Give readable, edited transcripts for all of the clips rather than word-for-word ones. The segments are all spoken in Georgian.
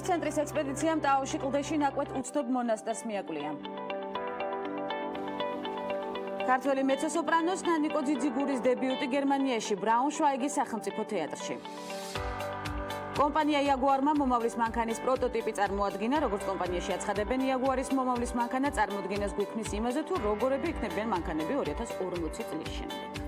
ცენტრის ექსპედიციამ ტაოში კლდეში ნაკვეთ უცნობ მონასტერს მიაკვლია. ქართველი მეცო-სოპრანოს ნინო ძიძიგურის დებიუტი გერმანიაში ბრაუნშვაიგის სახელმწიფო თეატრში. კომპანია იაგუარმა მომავლის მანქანის პროტოტიპი წარმოადგინა, როგორც კომპანიაში აცხადებენ, იაგუარის მომავლის მანქანა წარმოდგენას გვიქმნის იმაზე, თუ როგორები იქნებიან მანქანები 2040 წლის შემდეგ.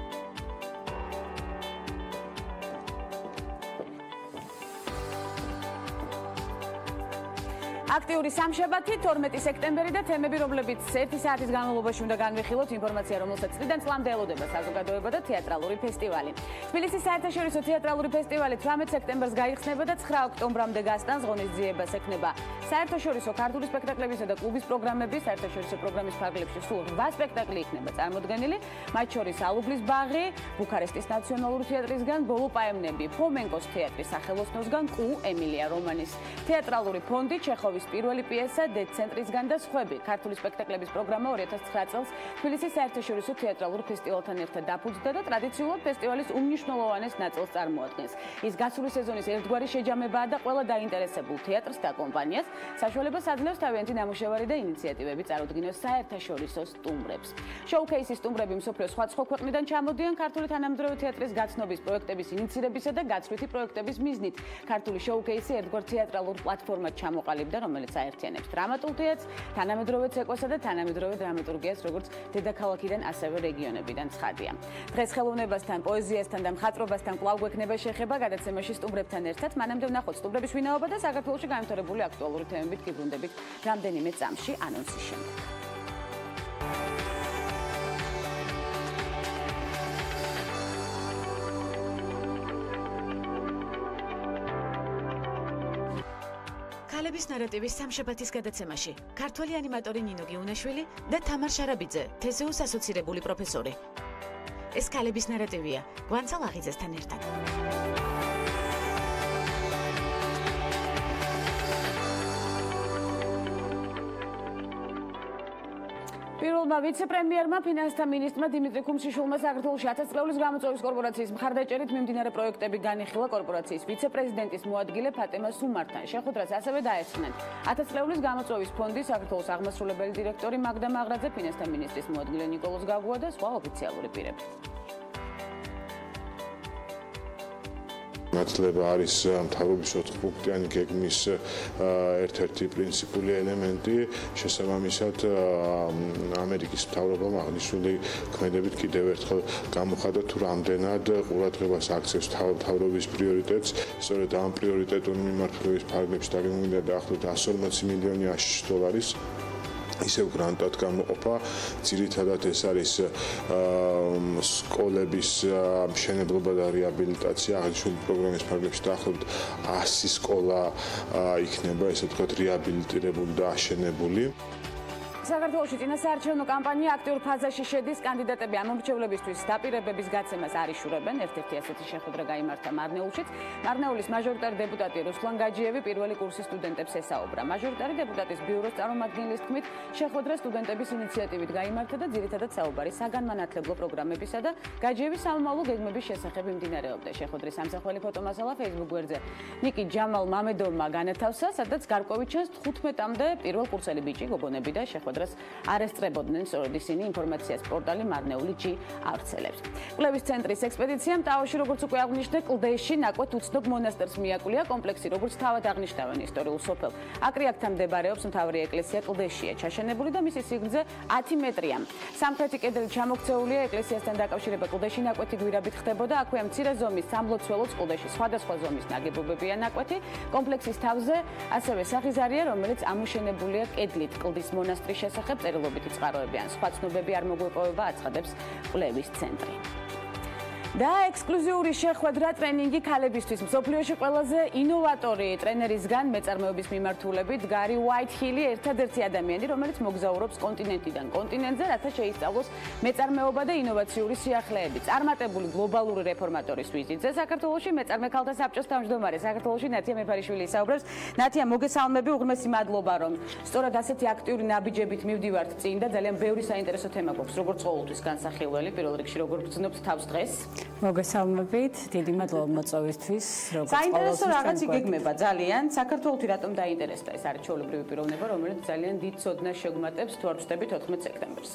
აქტიური სამშაბათი 12 სექტემბერი და თემები, რომლებიც 1 საათის განმავლობაში უნდა განვიხილოთ, ინფორმაცია, რომელსაც წლიდან წლამდე ელოდება საზოგადოება და თეატრალური ფესტივალი. თბილისის საერთაშორისო თეატრალური ფესტივალი 18 სექტემბერს გაიხსნება და 9 ოქტომბრამდე გასტანს ღონისძიებას ექნება. საერთაშორისო ქართული სპექტაკლებისა და კლუბის პროგრამები, საერთაშორისო პროგრამის ფარგლებში სულ 8 სპექტაკლი იქნება წარმოდგენილი, მათ შორის ალუბლის ბაღი, ბუქარესტის ნაციონალური თეატრისგან, ბოლო პაემნები, ფომენკოს თეატრის სახელოსნოსგან, კუ ემილია რომანის თეატრალური ფონდი, ჩეხოვის Pirveli პიესა დე-ცენტრისგან და სხვები. ქართული სპექტაკლების პროგრამა 2009 წელს თბილისის საერთაშორისო თეატრალურ ფესტივალთან ერთად დაფუძნდა და ტრადიციულად ფესტივალის უმნიშვნელოვანეს ნაწილს წარმოადგენს. ის გასული სეზონის ერთგვარი შეჯამებაა და ყველა დაინტერესებულ თეატრს და კომპანიას საშუალებას აძლევს თავიანთი ნამუშევარი და ინიციატივები წარუდგინოს საერთაშორისო სტუმრებს. შოუკეისის სტუმრები მსოფლიოს სხვადასხვა ქვეყნიდან ჩამოდიან ქართული თანამედროვე თეატრის გაცნობის პროექტების ინიცირებისა და გაცვლითი პროექტების მიზნით. ქართული შოუკეისი ერთგვარ თეატრალურ პლატფორმად ჩამოყალიბდა, რომელიც აერთიანებს დრამატულ თეატრს, თანამედროვე ცეკვასა და თანამედროვე დრამატურგიას, როგორც დედაქალაქიდან, ასევე რეგიონებიდან ცხადია. დღეს ხელოვნებასთან, პოეზიასთან და მხატვრობასთან კვლავ გვექნება შეხება გადაცემაში სტუმრებთან ერთად. მანამდე ვნახოთ სტუმრების ვინაობა და საქართველოში განვითარებული აქტუალური თემებით გიბრუნდებით რამდენიმე წამში ანონსის შემდეგ. ქალების ნარატივის სამშაბათის გადაცემაში ქართველი ანიმატორი ნინო გიუნაშვილი და თამარ შარაბიძე, თეზეუს ასოცირებული პროფესორი. ეს ქალების ნარატივია გვანცალ აღიძესთან ერთად. პირველმა ვიცე-პრემიერმა ფინანსთა მინისტრმა დიმიტრი ქუმშიშვილმა საქართველოში 1000 წლეულის გამოწვევის კორპორაციის მხარდაჭერით მიმდინარე პროექტები განიხილა კორპორაციის ვიცე-პრეზიდენტის მოადგილე ფატემა სუმართან. შეხვედრას ასევე დაესწრნენ 1000 წლეულის გამოწვევის ფონდის საქართველოს აღმასრულებელი დირექტორი მაგდა მაღრაძე, ფინანსთა მინისტრის მოადგილე ნიკოლოზ გაგუა და სხვა ოფიციალური პირები. ნაცვლება არის მთავრობის 4 პუნქტიანი გეგმის ერთ-ერთი პრინციპული ელემენტი. შესაბამისად, ამერიკის მთავრობამ აღნიშნული ქმედებით კიდევ ერთხელ გამოხატა თუ რამდენად ყურადღებას აქცევს მთავრობის პრიორიტეტს. სწორედ ამ პრიორიტეტულ მიმართულების ფარგლებში დაგემოვიდა დაახლოებით 140 მილიონი $. ისევ გრანტად გამოყოფა, ძირითადად ეს არის სკოლების მშენებლობა და რეაბილიტაცია. აღნიშნული პროგრამის ფარგლებში დაახლოებით 100 სკოლა იქნება, ესე ვთქვათ, რეაბილიტირებული და აშენებული. საქართველოში წინასაარჩევნო კამპანია აქტიურ ფაზაში შედის. კანდიდატები ამომრჩევლებისთვის დაპირებების გაცემას არ იშურებენ. ერთ-ერთი ასეთი შეხვედრა გაიმართა მარნეულშიც. მარნეულის მაჟორიტარი დეპუტატი რუსლან გაჯიევი პირველი კურსის სტუდენტებს ესაუბრა. მაჟორიტარი დეპუტატის ბიუროს წარმომადგენლის თქმით, შეხვედრა სტუდენტების ინიციატივით გაიმართა და ძირითადად საუბარი საგანმანათლებლო პროგრამებისა და გაჯიევის სამომავლო გეგმების შესახებ მიმდინარეობდა. შეხვედრის სამსახველი ფოტომასალა Facebook გვერდზე ნიკი ჯამალ მამედოვმა განათავსა, სადაც გარკვევით ჩანს 15-მდე პირველ კურსელი ბიჭი, გოგონები და შეხვედრას არესწრებოდნენ. სწორედ ისინი ინფორმაციას პორტალი მარნეული-ჯი ავრცელებს. კვლევის ცენტრის ექსპედიციამ ტაოში, როგორც უკვე აღნიშნე, კლდეში ნაკვეთ უცნობ მონასტერს მიაკვლია. კომპლექსი, როგორც თავად აღნიშნავენ ისტორიულ სოფელ აკრიაკთან მდებარეობს, მთავარი ეკლესია კლდეშია ჩაშენებული და მისი სიგრძე 10 მეტრია. სამხრეთი კედელი ჩამოქცეულია, ეკლესიასთან დაკავშირება კლდეში ნაკვეთი გვირაბით ხდებოდა. აქვეა მცირე ზომის სამლოცველოც კლდეში სხვადასხვა ზომის ნაგებობებია ნაკვეთი. კომპლექსის თავზე ასევე სახიზარია, რომელიც ამოშენებულია კედლით. კლდის მონასტრის შესახებ წერილობითი წყაროები ან სხვა ცნობები არ მოგვეპოვება, აცხადებს კვლევის ცენტრი. და ექსკლუზიური შეხვედრა ტრენინგი ქალებისთვის. მსოფლიოში ყველაზე ინოვატორი ტრენერისგან მეწარმეობის მიმართულებით გარი უაითჰილი ერთადერთი ადამიანი, რომელიც მოგზაურობს კონტინენტიდან კონტინენტზე, რათა შეისწავლოს მეწარმეობა და ინოვაციური სიახლეები. წარმატებული გლობალური რეფორმატორის ვიზიტზე საქართველოში მეწარმე ქალთა საბჭოს თავმჯდომარე საქართველოში ნათია მეფარიშვილი ისაუბრებს. ნათია, მოგესალმები, უღრმესი მადლობა, რომ სწორად ასეთი აქტიური ნაბიჯებით მივდივართ წინ და ძალიან ბევრი საინტერესო თემა გვაქვს, როგორც ყოველთვის განსახილველი, პირველ რიგში როგორ გრძნობთ თავს დღეს? მოგესალმებით, დიდი მადლობა მოწვევისთვის. საინტერესო რაღაც იგეგმება ძალიან. საქართველოში რატომ დაინტერესდა ეს არჩეულებრივი პიროვნება, რომელიც ძალიან დიდ ცოდნას შეგვმატებს თუ არ ვწდებით 14 სექტემბერს.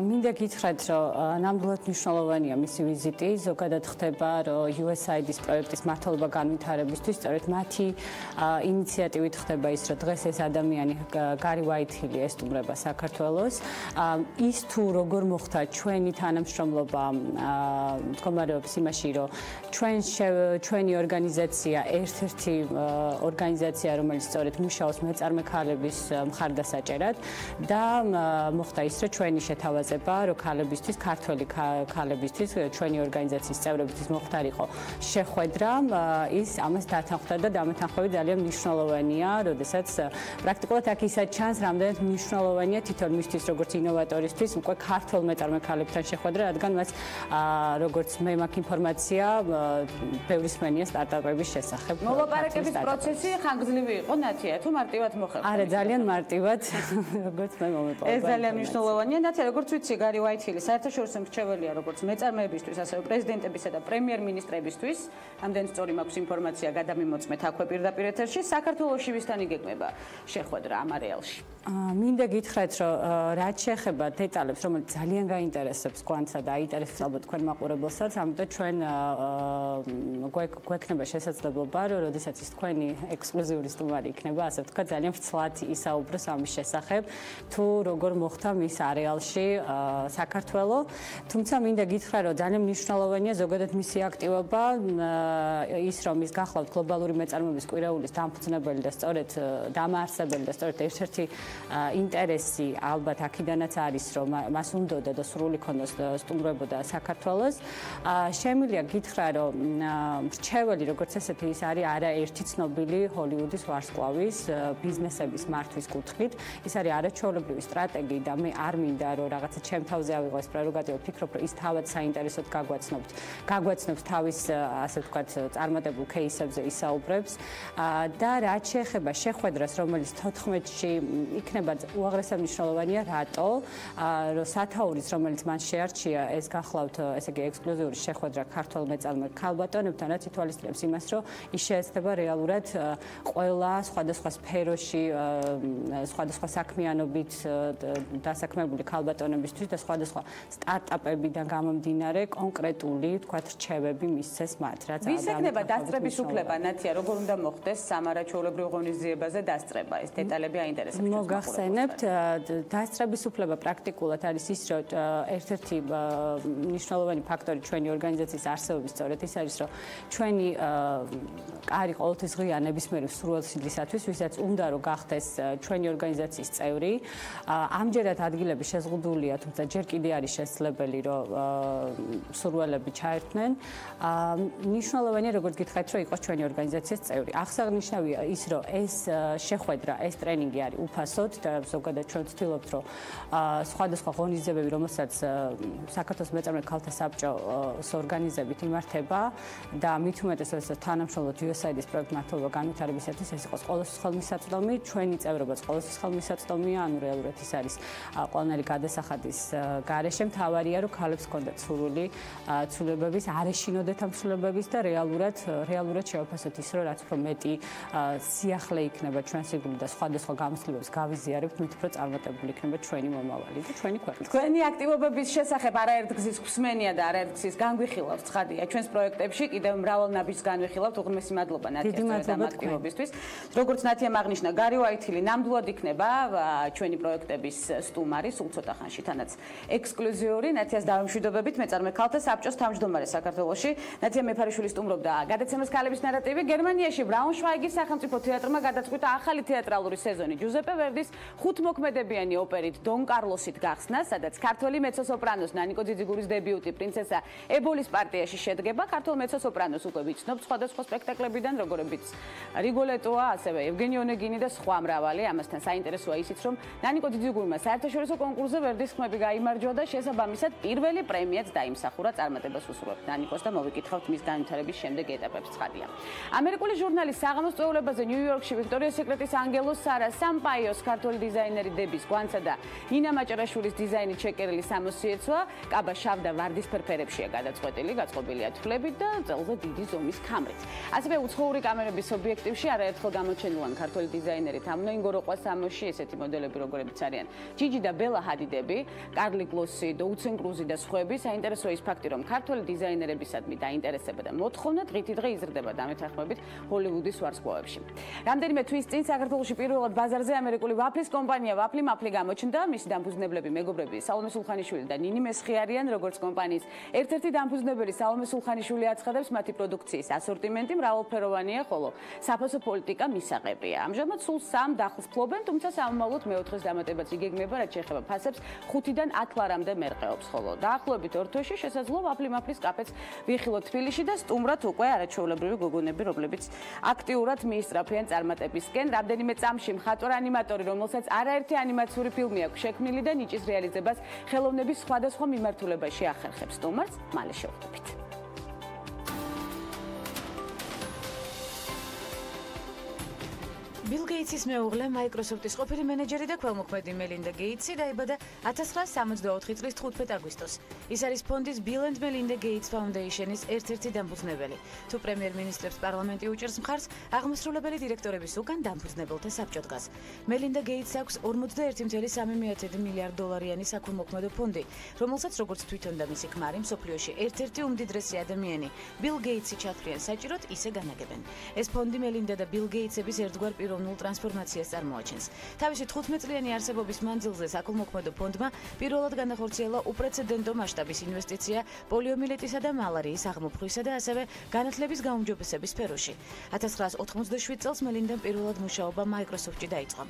მინდა გითხრათ, რომ ნამდვილად მნიშვნელოვანია მისი ვიზიტი. ზოგადად ხდება, რომ USAID-ის პროექტის მართლობა განვითარებისთვის, სწორედ მათი ინიციატივით ხდება ის, რომ დღეს ეს ადამიანი გარი ვაითილი ესტუმრება საქართველოს. ის თუ როგორ მოხდა ჩვენი თანამშრომლობა მდგომარეობს იმაში, რომ ჩვენი ორგანიზაცია ერთ-ერთი ორგანიზაცია, რომელიც სწორედ მუშაობს მეწარმე ქალების მხარდასაჭერად და მოხდა ის, რომ ჩვენი შეთავაზება, რომ ქალებისთვის, ქართველი ქალებისთვის, ჩვენი ორგანიზაციის წევრებისთვის მოხდარიყო შეხვედრა, ის ამას დათანხმდა და დამეთანხმები ძალიან მნიშვნელოვანია, როდესაც პრაქტიკულად აქ ისაც ჩანს, რამდენად მნიშვნელოვანია თითოეულ მისთვის, როგორც ინოვატორისთვის, უკვე ქართველ მეწარმე ქალებთან შეხვედრა, რადგან მას როგორც მე მაქვს ინფორმაცია, ბევრი სმენია სტარტაპების შესახებ. მოლაპარაკების პროცესი ხანგრძლივი იყო, ნათია, თუ მარტივად მოხდა? არა, ძალიან მარტივად, როგორც მე მომეპოვება. ეს ძალიან მნიშვნელოვანია. ნათია, როგორც ვიცი, გარი ვაითილი საერთაშორისო მრჩეველია, როგორც მეწარმეებისთვის, ასევე პრეზიდენტებისა და პრემიერ-მინისტრებისთვის. ამდენ სწორი მაქვს ინფორმაცია გადამიმოწმეთ აქვე პირდაპირ ეთერში. საქართველოში ვისთან იგეგმება შეხვედრა ამ არეალში? მინდა გითხრათ, რომ რაც შეეხება დეტალებს, რომელიც ძალიან გაინტერესებს გვანსა და აინტერესებს ალბათ თქვენ მაყურებელსაც, ამიტომ ჩვენ გვექნება შესაძლებლობა, რომ როდესაც ის თქვენი ექსკლუზიური სტუმარი იქნება, ასე ვთქვათ, ძალიან ფრთლად ისაუბროს ამის შესახებ, თუ როგორ მოხდა მის არეალში საქართველო. თუმცა მინდა გითხრა, რომ ძალიან მნიშვნელოვანია ზოგადად მისი აქტივობა, ის რომ ის გახლავთ გლობალური მეწარმეობის კვირაულის დამფუძნებელი და სწორედ დამაარსებელი და სწორედ ერთ-ერთი ინტერესი ალბათ აქედანაც არის, რომ მას უნდოდა და სრული ქონდეს სტუმრებოდა საქართველოს. შემიძლია გითხრა, რომ მრჩეველი როგორც ესეთი ის არის არაერთი ცნობილი ჰოლივუდის ვარსკვლავის ბიზნესების მართვის კუთხით. ის არის არაჩვეულებრივი სტრატეგი და მე არ მინდა რომ რაღაცა ჩემ თავზე ავიღო ეს პრეროგატივა, ვფიქრობ, რომ ის თავად საინტერესოდ გაგვაცნობს თავის ასე ვთქვათ წარმატებულ кейსებზე ისაუბრებს და რაც შეეხება შეხვედრას, რომელიც 14-ში იქნება უაღრესად მნიშვნელოვანია, რატო? რომ სათაურის, რომელიც მან შეარჩია, ეს გახლავთ, ესე იგი ექსკლუზიური შეხვედრა ქართველ მეწარმე ქალბატონებთან, რაც ითვალისწინებს იმას, რომ ის შეეცდება რეალურად ყველა სხვადასხვა სფეროში, სხვადასხვა საქმიანობით დასაქმებული ქალბატონებისთვის და სხვადასხვა სტარტაპებიდან გამომდინარე კონკრეტული, თქვათ, რჩევები მისცეს მათ, რაც ვის ექნება დასწრების უფლება, ნათია, როგორ უნდა მოხდეს სამარაჩვეულებრივ ღონისძიებაზე დასწრება? ეს დეტალები აინტერესებს. მოგახსენებთ, დასწრების უფლება პრაქტიკულად არის ის, რომ ერთ-ერთი მნიშვნელოვანი ფაქტორი ჩვენი ორგანიზაციის არსებობის სწორედ ის არის, რომ ჩვენი კარი ყოველთვის ღია ნებისმიერი სრულ სიდისათვის, ვისაც უნდა რომ გახდეს ჩვენი ორგანიზაციის წევრი. ამჯერად ადგილები შეზღუდულია, თუმცა ჯერ კიდე არის შესაძლებელი, რომ სურვილები ჩაერთნენ. მნიშვნელოვანია, როგორც გითხარით, რომ იყოს ჩვენი ორგანიზაციის წევრი. აღსანიშნავია ის, რომ ეს შეხვედრა, ეს ტრენინგი არის უფასოდ და ზოგადად ჩვენ ვცდილობთ, რომ სხვადასხვა ღონისძიებები, რომელსაც საქართველოს მეწარმე ქალთა საბჭოს ორგანიზებით იმართება და მით უმეტესად თანამშრომლობთ USAID-ის პროექტ მართლობა განვითარებისათვის, ეს იყოს ყოველთვის ხელმისაწვდომი, ჩვენი წევრობაც ყოველთვის ხელმისაწვდომია, ანუ რეალურად ის არის ყველანაირი გადასახადის გარეშე. მთავარია, რომ ქალებს ჰქონდათ სრული ცვლილებების, არ ეშინოდეთ ამ ცვლილებების და რეალურად შევაფასოთ ის, რომ რაც უფრო მეტი სიახლე იქნება ჩვენს იგულით და სხვადასხვა გამოცდილებებს გავიზიარებთ, მით უფრო წარმატებული იქნება ჩვენი მომავალი და ჩვენი ქვეყანა. თქვენი აქტივობების შესახებ არაერთგზის ხსმენია და არაერთგზის განგვიხილავთ, ცხადია, ჩვენს პროექტებში კიდევ მრავალ ნაბიჯს განვიხილავთ, უღრმესი მადლობა ნათიას ამ აქტივობისთვის. როგორც ნათიამ აღნიშნა, გარი ვაითილი ნამდვილად იქნება ჩვენი პროექტების სტუმარი სულ ცოტა ხანში, თანაც ექსკლუზიური ნათიას დავამშვიდობებით მეწარმე ქალთა საბჭოს თავმჯდომარე საქართველოში. ნათია მეფარიშვილი სტუმრობდა გადაცემას ქალების ნარატივი. გერმანიაში ბრაუნშვაიგის სახელმწიფო თეატრმა გადაწყვიტა ახალი თეატრალური სეზონი ჯუზეპე ვერდის ხუთმოქმედებიანი ოპერით დონ კარლოსით გახსნა, სადაც ქართველი მეცო-სოპრანოს ნანიკო ძიძიგურის დებიუტი პრინცესა ებოლის პარტიაში შედგება. ქართველ მეცო-სოპრანოს უკვე ვიცნობთ სხვადასხვა სპექტაკლებიდან, როგორებიც რიგოლეტოა, ასევე ევგენი ონეგინი და სხვა მრავალი. ამასთან საინტერესოა ისიც, რომ ნანიკო ძიძიგურმა საერთაშორისო კონკურსზე ვერდის ხმები გაიმარჯვა და შესაბამისად პირველი პრემიაც დაიმსახურა. წარმატებას უსურვებთ ნანიკოს და მოვიკითხავთ მის განვითარების შემდეგ ეტაპებს, ცხადია. ამერიკული ჟურნალის საღამოს წვეულებაზე ნიუ-იორკში ვიქტორიას სეკრეტის ანგელოს სარა სამპაიოს ქართული დიზაინერი დების გვანცა და ნინა მაჭარაშვილის დიზაინით შეკერილი სამოსიეცვა კაბა შავ და ვარდისფერ ფერებშია გადაწყვეტილი, გაწყობილია თვლებით და წელზე დიდი ზომის ქამრით. ასევე უცხოური კამერების ობიექტივში არაერთხელ გამოჩენილან ქართული დიზაინერით ამნო ინგოროყვა სამოში ესეთი მოდელები როგორებიც არიან ჯიჯი და ბელა ჰადიდები, კარლი გლოსი, დოუცენ კრუზი და სხვები. საინტერესოა ის ფაქტი, რომ ქართული დიზაინერებისადმი დაინტერესება და მოთხოვნა დღითი დღე იზრდება დამეთანხმებით ჰოლივუდის ვარსკვლავებში. რამდენიმე თვის წინ საქართველოში პირველად ბაზარზე ამერიკული ვაფლის კომპანია ვაფლი მაფლი გამოჩნდა. მისი დამფუძნებლები მეგობრები სალომე სულხანიშვილი და ნინი მესხი არიან, როგორც კომპანიის ერთ-ერთი დამფუძნებელი სალომე სულხანიშვილი აცხადებს, მათი პროდუქციის ასორტიმენტი მრავალფეროვანია, ხოლო საფოსო პოლიტიკა მისაღებია. ამჟამად სულ 3 დახლს ფლობენ, თუმცა სამომავლოდ მეოთხეს დამატებაც იგეგმება, რაც შეეხება ფასებს 5-დან 10 ლარამდე მერყეობს, ხოლო დაახლოებით 2 თვეში შესაძლოა ვაფლი მაფლის კაფეც ვიხილოთ თბილისში და სტუმრად უკვე არაჩვეულებრივი გოგონები, რომლებიც აქტიურად მიისწრაფიან წარმატებისკენ. რამდენიმე წამში მხატვარ ანიმატორი, რომელსაც არაერთი ანიმაციური ფილმი აქვს შექმნილი და ნიჭის რეალიზებას ხელოვნების სხვადასხვა მიმართულებაში ახერხებს. სტუმარს მალე შევხვდებით. ბილ გეიტსის მეუღლე, მაიკროსოფტის ყოფილი მენეჯერი და ქველმოქმედი მელინდა გეიტსი დაიბადა 1964 წლის 15 აგვისტოს. ის არის ფონდის Bill and Melinda Gates Foundation-ის ერთ-ერთი დამფუძნებელი. თუ პრემიერ-მინისტრებს პარლამენტი უჭერს მხარს, აღმასრულებელი დირექტორების უკან დამფუძნებელთა საბჭო დგას. მელინდა გეიტსს აქვს 41.3 მილიარდ დოლარიანი საქველმოქმედო ფონდი, რომელსაც როგორც თვითონ და მისი ქმარი მსოფლიოში ერთ-ერთი უმდიდრესი ადამიანი, ბილ გეიტსი ჩათვლიან საჭიროდ, ისე განაგებენ. ეს ფონდი მელინდა და ბილ გეიტსების ერთგვარ პიროვნულ ტრანსფორმაციას წარმოაჩენს. თავისი 15 წლიანი არსებობის მანძილზე საქველმოქმედო ფონდმა პირველად განახორციელა უპრეცედენტო მასშტაბის ინვესტიცია პოლიომიელიტისა და მალარიის აღმოფხვისა და ასევე განათლების გაუმჯობესების სფეროში. 1987 წელს მელინდამ პირველად მუშაობა Microsoft-ში დაიწყო.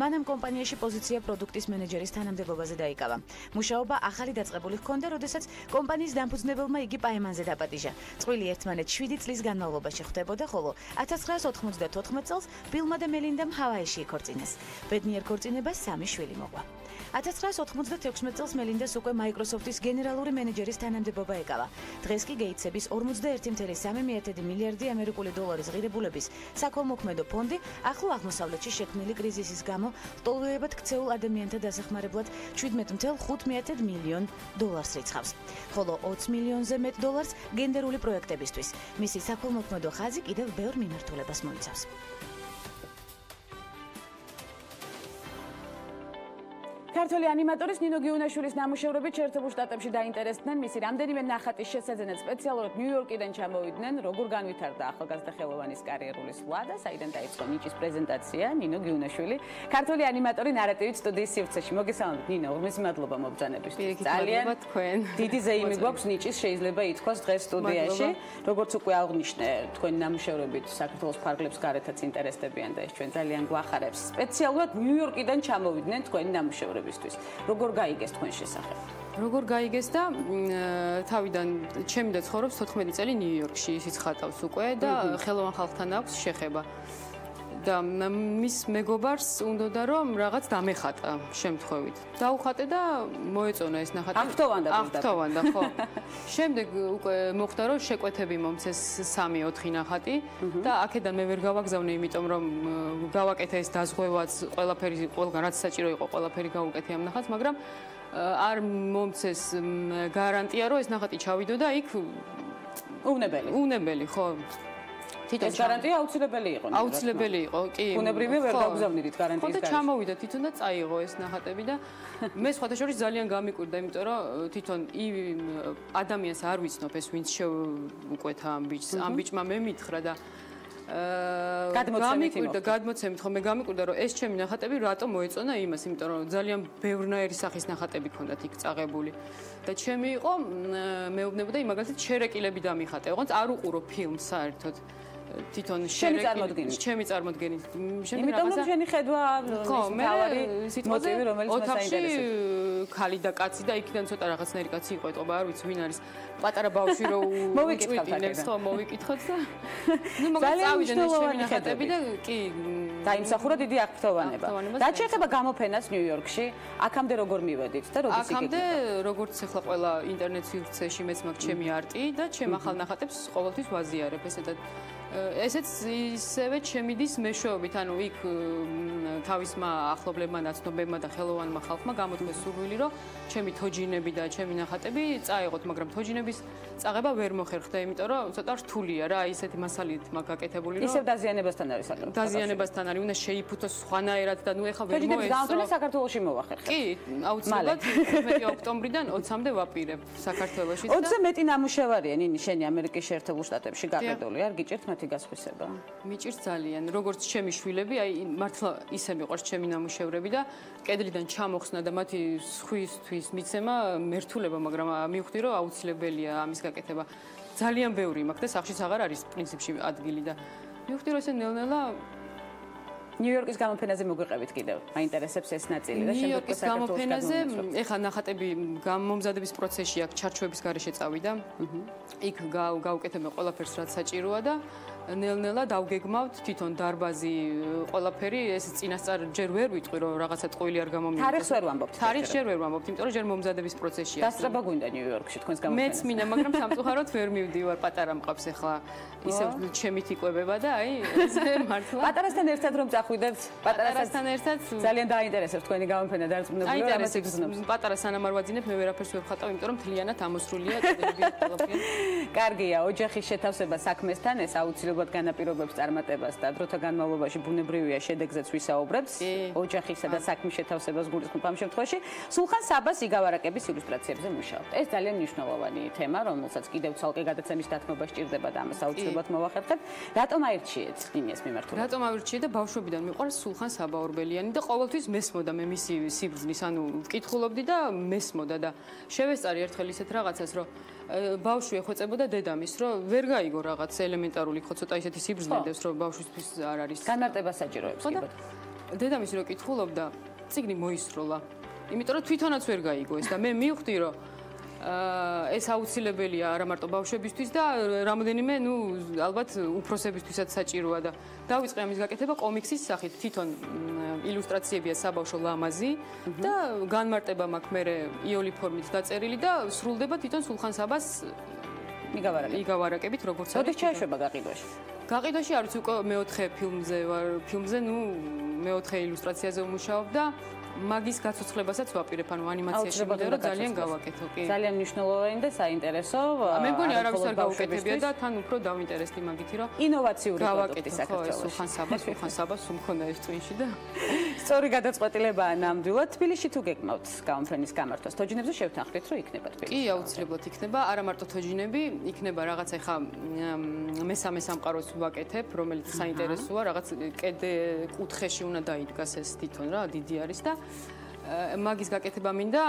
მანამ კომპანიაში პოზიცია პროდუქტის მენეჯერის თანამდებობაზე დაიკავა. მუშაობა ახალი დაწყებული ჰქონდა, როდესაც კომპანიის დამფუძნებელმა იგი პაემანზე დაპატიჟა. წყვილი ერთმანეთს 7 წლის განმავლობაში ხვდებოდა, ხოლო 1994 წელს ბილმა და მელინდამ ჰავაიში იქორწინეს. ბედნიერ ქორწინებას 3 შვილი მოყვა. 1996 წელს მელინდას უკვე Microsoft-ის გენერალური მენეჯერის თანამდებობა ეკავა. დღეს კი გეიტსების 41.3 მილიარდი ამერიკული დოლარის ღირებულების საქველმოქმედო ფონდი ახლო აღმოსავლეთში შექმნილი კრიზისის გამო ლტოლვილებად ქცეულ ადამიანთა დასახმარებლად 17.5 მილიონ დოლარს რიცხავს. ხოლო 20 მილიონზე მეტ დოლარს გენდერული პროექტებისთვის. მისი საქველმოქმედო ხაზი კიდევ ბევრ მიმართულებას მოიცავს. ქართველი ანიმატორის ნინო გიუნაშვილის ნამუშევრები შეერთებულ შტატებში დაინტერესდნენ. მისი რამდენიმე ნახატის შესაძენად სპეციალურად ნიუ-იორკიდან ჩამოვიდნენ. როგორ განვითარდა ახალგაზრდა ხელოვანის კარიერული სვლა და საიდან დაიწყო ნიჭის პრეზენტაცია, ნინო გიუნაშვილი, ქართველი ანიმატორი ნარატივით სტუდიის სივრცეში. მოგესალმებით ნინო, ღვთის მადლობა მობრძანებისთვის. ძალიან თქვენ. დიდი ზეიმი გვაქვს ნიჭის, შეიძლება ითქვას დღეს სტუდიაში. როგორც უკვე აღნიშნე, თქვენი ნამუშევრებით საქართველოს ფარგლებს გარეთაც ინტერესდებიან და ეს ჩვენ ძალიან გვახარებს. სპეციალურად ნიუ-იორკიდან ჩამოვიდნენ თქვენი ნამუშევრები. როგორ გაიგეს თქვენ შესახებ? როგორ გაიგეს და თავიდან ჩემი და ცხოვრობს 14 წელი ნიუ-იორკში, ისიც ხატავს უკვე და ხელოვან ხალხთან აქვს შეხება. და მის მეგობარს უნდოდა რომ რაღაც დამეხატა შემთხვევით. დაუხატე და მოეწონა ეს ნახატი. აღფრთოვანდა, ხო. შემდეგ უკვე მოხდა რომ შეკვეთები მომცეს 3-4 ნახატი და აქედან მე ვერ გავაგზავნე, იმიტომ რომ გავაკეთე ეს დაზღვევაც, ყველაფერი ყველგან რაც საჭირო იყო, ყველაფერი გავუკეთე ამ ნახატს, მაგრამ არ მომცეს გარანტია რომ ეს ნახატი ჩავიდო და იქ უნებელი, ხო. ეს გარანტია აუცილებელი იყო. აუცილებელი იყო, კი. უნებრივი ვერ გავგზავნიდით გარანტიის გარშემო. ხო და ჩამოვიდა თვითონ და წაიღო ეს ნახატები და მე სხვათა შორის ძალიან გამიკვირდა, იმიტომ რომ თვითონ ადამიანს არ ვიცნობ ეს ვინც შეუკვეთა ამ ბიჭს. ამ ბიჭმა მე მითხრა და გადმოცემით ხომ მე გამიკვირდა რომ ეს ჩემი ნახატები რატომ მოეწონა იმას, იმიტომ რომ ძალიან ბევრნაირი სახის ნახატები ქონდათ იქ წაღებული და ჩემი იყო მეუბნებოდა იმ მაგალითად შერეკილები დამიხატე, ოღონდ არ უყურო ფილმს საერთოდ. თვითონ ჩემი წარმოდგენით. იმიტომ რომ შენი ხედვა თავარი მოტივი რომელიც მას აინტერესებს. ქალი და კაცი და იქიდან ცოტა რაღაცნაირი კაცი იყო, ეტყობა, არ ვიცი, ვინ არის. პატარა ბავშვი რო მოვიკითხავთ, ხო, მოვიკითხოთ და ნუ მაგას წავიდნენ ეს ჩემი ნახატები და კი დაიმსახურა დიდი აღფრთოვანება. რაც შეეხება გამოფენას ნიუ-იორკში, აქამდე როგორ მივედით და როდის იგეგმება? აქამდე როგორც ახლა ყველა ინტერნეტ სივრცეში მეც მაქვს ჩემი არტი და ჩემ ახალ ნახატებს ყოველთვის ვაზიარებ, ესეთად ესეც ისევე ჩემიდის მეშვეობით, ანუ იქ თავისმა ახლობლებმა, ნაცნობებმა და ხელოვანმა ხალხმა გამოთქვეს სურვილი, რომ ჩემი თოჯინები და ჩემი ნახატები წაეღოთ, მაგრამ თოჯინების წაღება ვერ მოხერხდა, იმიტომ რომ ცოტა რთულია რა, ისეთი მასალით მაგ გაკეთებული, რომ ისევ დაზიანებასთან არის საკითხი. დაზიანებასთან არის, უნდა შეიფუთოს სხვანაირად და ნუ ეხლა ვერ თოჯინების მოესწრო. გამოფენა საქართველოში მოვახერხეთ. კი, აუცილებლად 15 ოქტომბრიდან 20-მდე ვაპირებ საქართველოში და 20-ზე მეტი ნამუშევარია ნინი შენი ამერიკის შეერთებულ შტატებში გაყიდული, არ გიჭირთ მათი გასხვისება? მიჭირს ძალიან, როგორც ჩემი შვილები, აი მართლა ისე მიყვარს ჩემი ნამუშევრები და კედლიდან ჩამოხსნა და მათი სხვისთვის მიცემა მერთულება, მაგრამ მივხვდი, რომ აუცილებელია ამის გაკეთება. ძალიან ბევრი მაქვს და სახშიც აღარ არის პრინციპში ადგილი და მივხვდი, რომ ესე ნელ-ნელა ნიუ-იორკის გამოფენაზე მოგვიყევით კიდევ. მაინტერესებს ეს ნაწილი და შემდეგ ნიუ-იორკის გამოფენაზე ეხლა ნახატები გამომზადების პროცესში აქ ჩარჩოების გარეშე წავიდა. იქ გავუკეთებთ ყველაფერს რაც საჭიროა და ნელ-ნელა დავგეგმავთ თვითონ დარბაზი ყველაფერი ეს წინასწარ ჯერ ვერ ვიტყვი რომ რაღაცა ტყუილი არ გამომივიდეს. თარიღს ვერ ვამბობთ. თარიღს ჯერ ვერ ვამბობთ, იმიტომ რომ ჯერ მომზადების პროცესშია. დასწრება გვინდა ნიუ-იორკში თქვენს გამოფენაზე. მეც მინდა, მაგრამ სამწუხაროდ ვერ მივდივარ, პატარა მყავს ახლა. ისევ ჩემით იკვებება და აი ესე მართლა. პატარასთან ერთად რომ წახვიდეთ, პატარასთან ერთად ძალიან დაინტერესებს თქვენი გამოფენა დარწმუნებული ვარ, ამას იგრძნობს. პატარა სანამ არ ვაძინებ, მე ვერაფერს ვერ ვხატავ, იმიტომ რომ მთლიანად ამოსრულია კედლები ყველაფერი. კარგია, ოჯახის შეთავსება საქმესთან ეს აუცილებლად განაპირობებს წარმატებას და დროთა განმავლობაში ბუნებრივია შედეგზეც ვისაუბრებს. ოჯახისა და საქმის შეთავსებას გულისხმობ ამ შემთხვევაში. სულხან საბას იგავარაკების ილუსტრაციებზე მუშაობთ. ეს ძალიან მნიშვნელოვანი თემა, რომელსაც კიდევ ცალკე გადაცემის დათმობა სჭირდება და ამას აუცილებლად მოვახერხეთ. რატომ აირჩიეთ ნინეს მიმართულად? რატომ ავირჩიე და ბავშვობიდან მიყვარს სულხან საბა ორბელიანი და ყოველთვის მესმოდა მე მისი სიბრძნის, ანუ ვკითხულობდი და მესმოდა და შევესწარი ერთხელ ისეთ რაღაცას, რომ ბავშვი ეხვეწებოდა დედამის, რომ ვერ გაიგო რაღაც ელემენტარული, ხო ცოტა ისეთი სიბრძნე დევს, რომ ბავშვისთვის არ არის. განმარტება საჭიროებს კი ბატონო. დედამისი რო კითხულობდა, წიგნი მოისროლა. იმიტომ რომ თვითონაც ვერ გაიგო ეს და მე მივხვდი, რომ ეს აუცილებელია არა მარტო ბავშვებისთვის და რამოდენიმე, ნუ ალბათ უფროსებისთვისაც საჭიროა და დავიწყე ამის გაკეთება კომიქსის სახით. თვითონ ილუსტრაციებია საბავშვო ლამაზი და განმარტება მაქვს მე იოლი ფორმით დაწერილი და სრულდება თვითონ სულხან საბას იგავარაკებით, როგორც არის. როდის ჩაეშვება გაყიდვაში? გაყიდვაში არის უკვე მეოთხე ფილმზე, ნუ მეოთხე ილუსტრაციაზე ვმუშაობ და მაგის გაცოცხლებასაც ვაპირებ, ანუ ანიმაციაში მინდა რომ ძალიან გავაკეთო, კი. ძალიან მნიშვნელოვანი და საინტერესო. მე მგონი არავის არ გავუკეთებია და თან უფრო დავინტერესდი მაგითი, რომ ინოვაციური პროდუქტი საქართველოში. სულხან საბას უმქონა ეს წვინში და სწორი გადაწყვეტილებაა ნამდვილად. თბილისში თუ გეკმავთ გამოფენის გამართვას, თოჯინებზე შევთანხმდით, რომ იქნება თბილისში. კი, აუცილებლად იქნება, არა მარტო თოჯინები, იქნება რაღაც ეხა მესამე სამყაროს ვაკეთებ, რომელიც საინტერესოა, რაღაც კუთხეში უნდა დაიდგას ეს თვითონ რა, დიდი არის და მაგის გაკეთება მინდა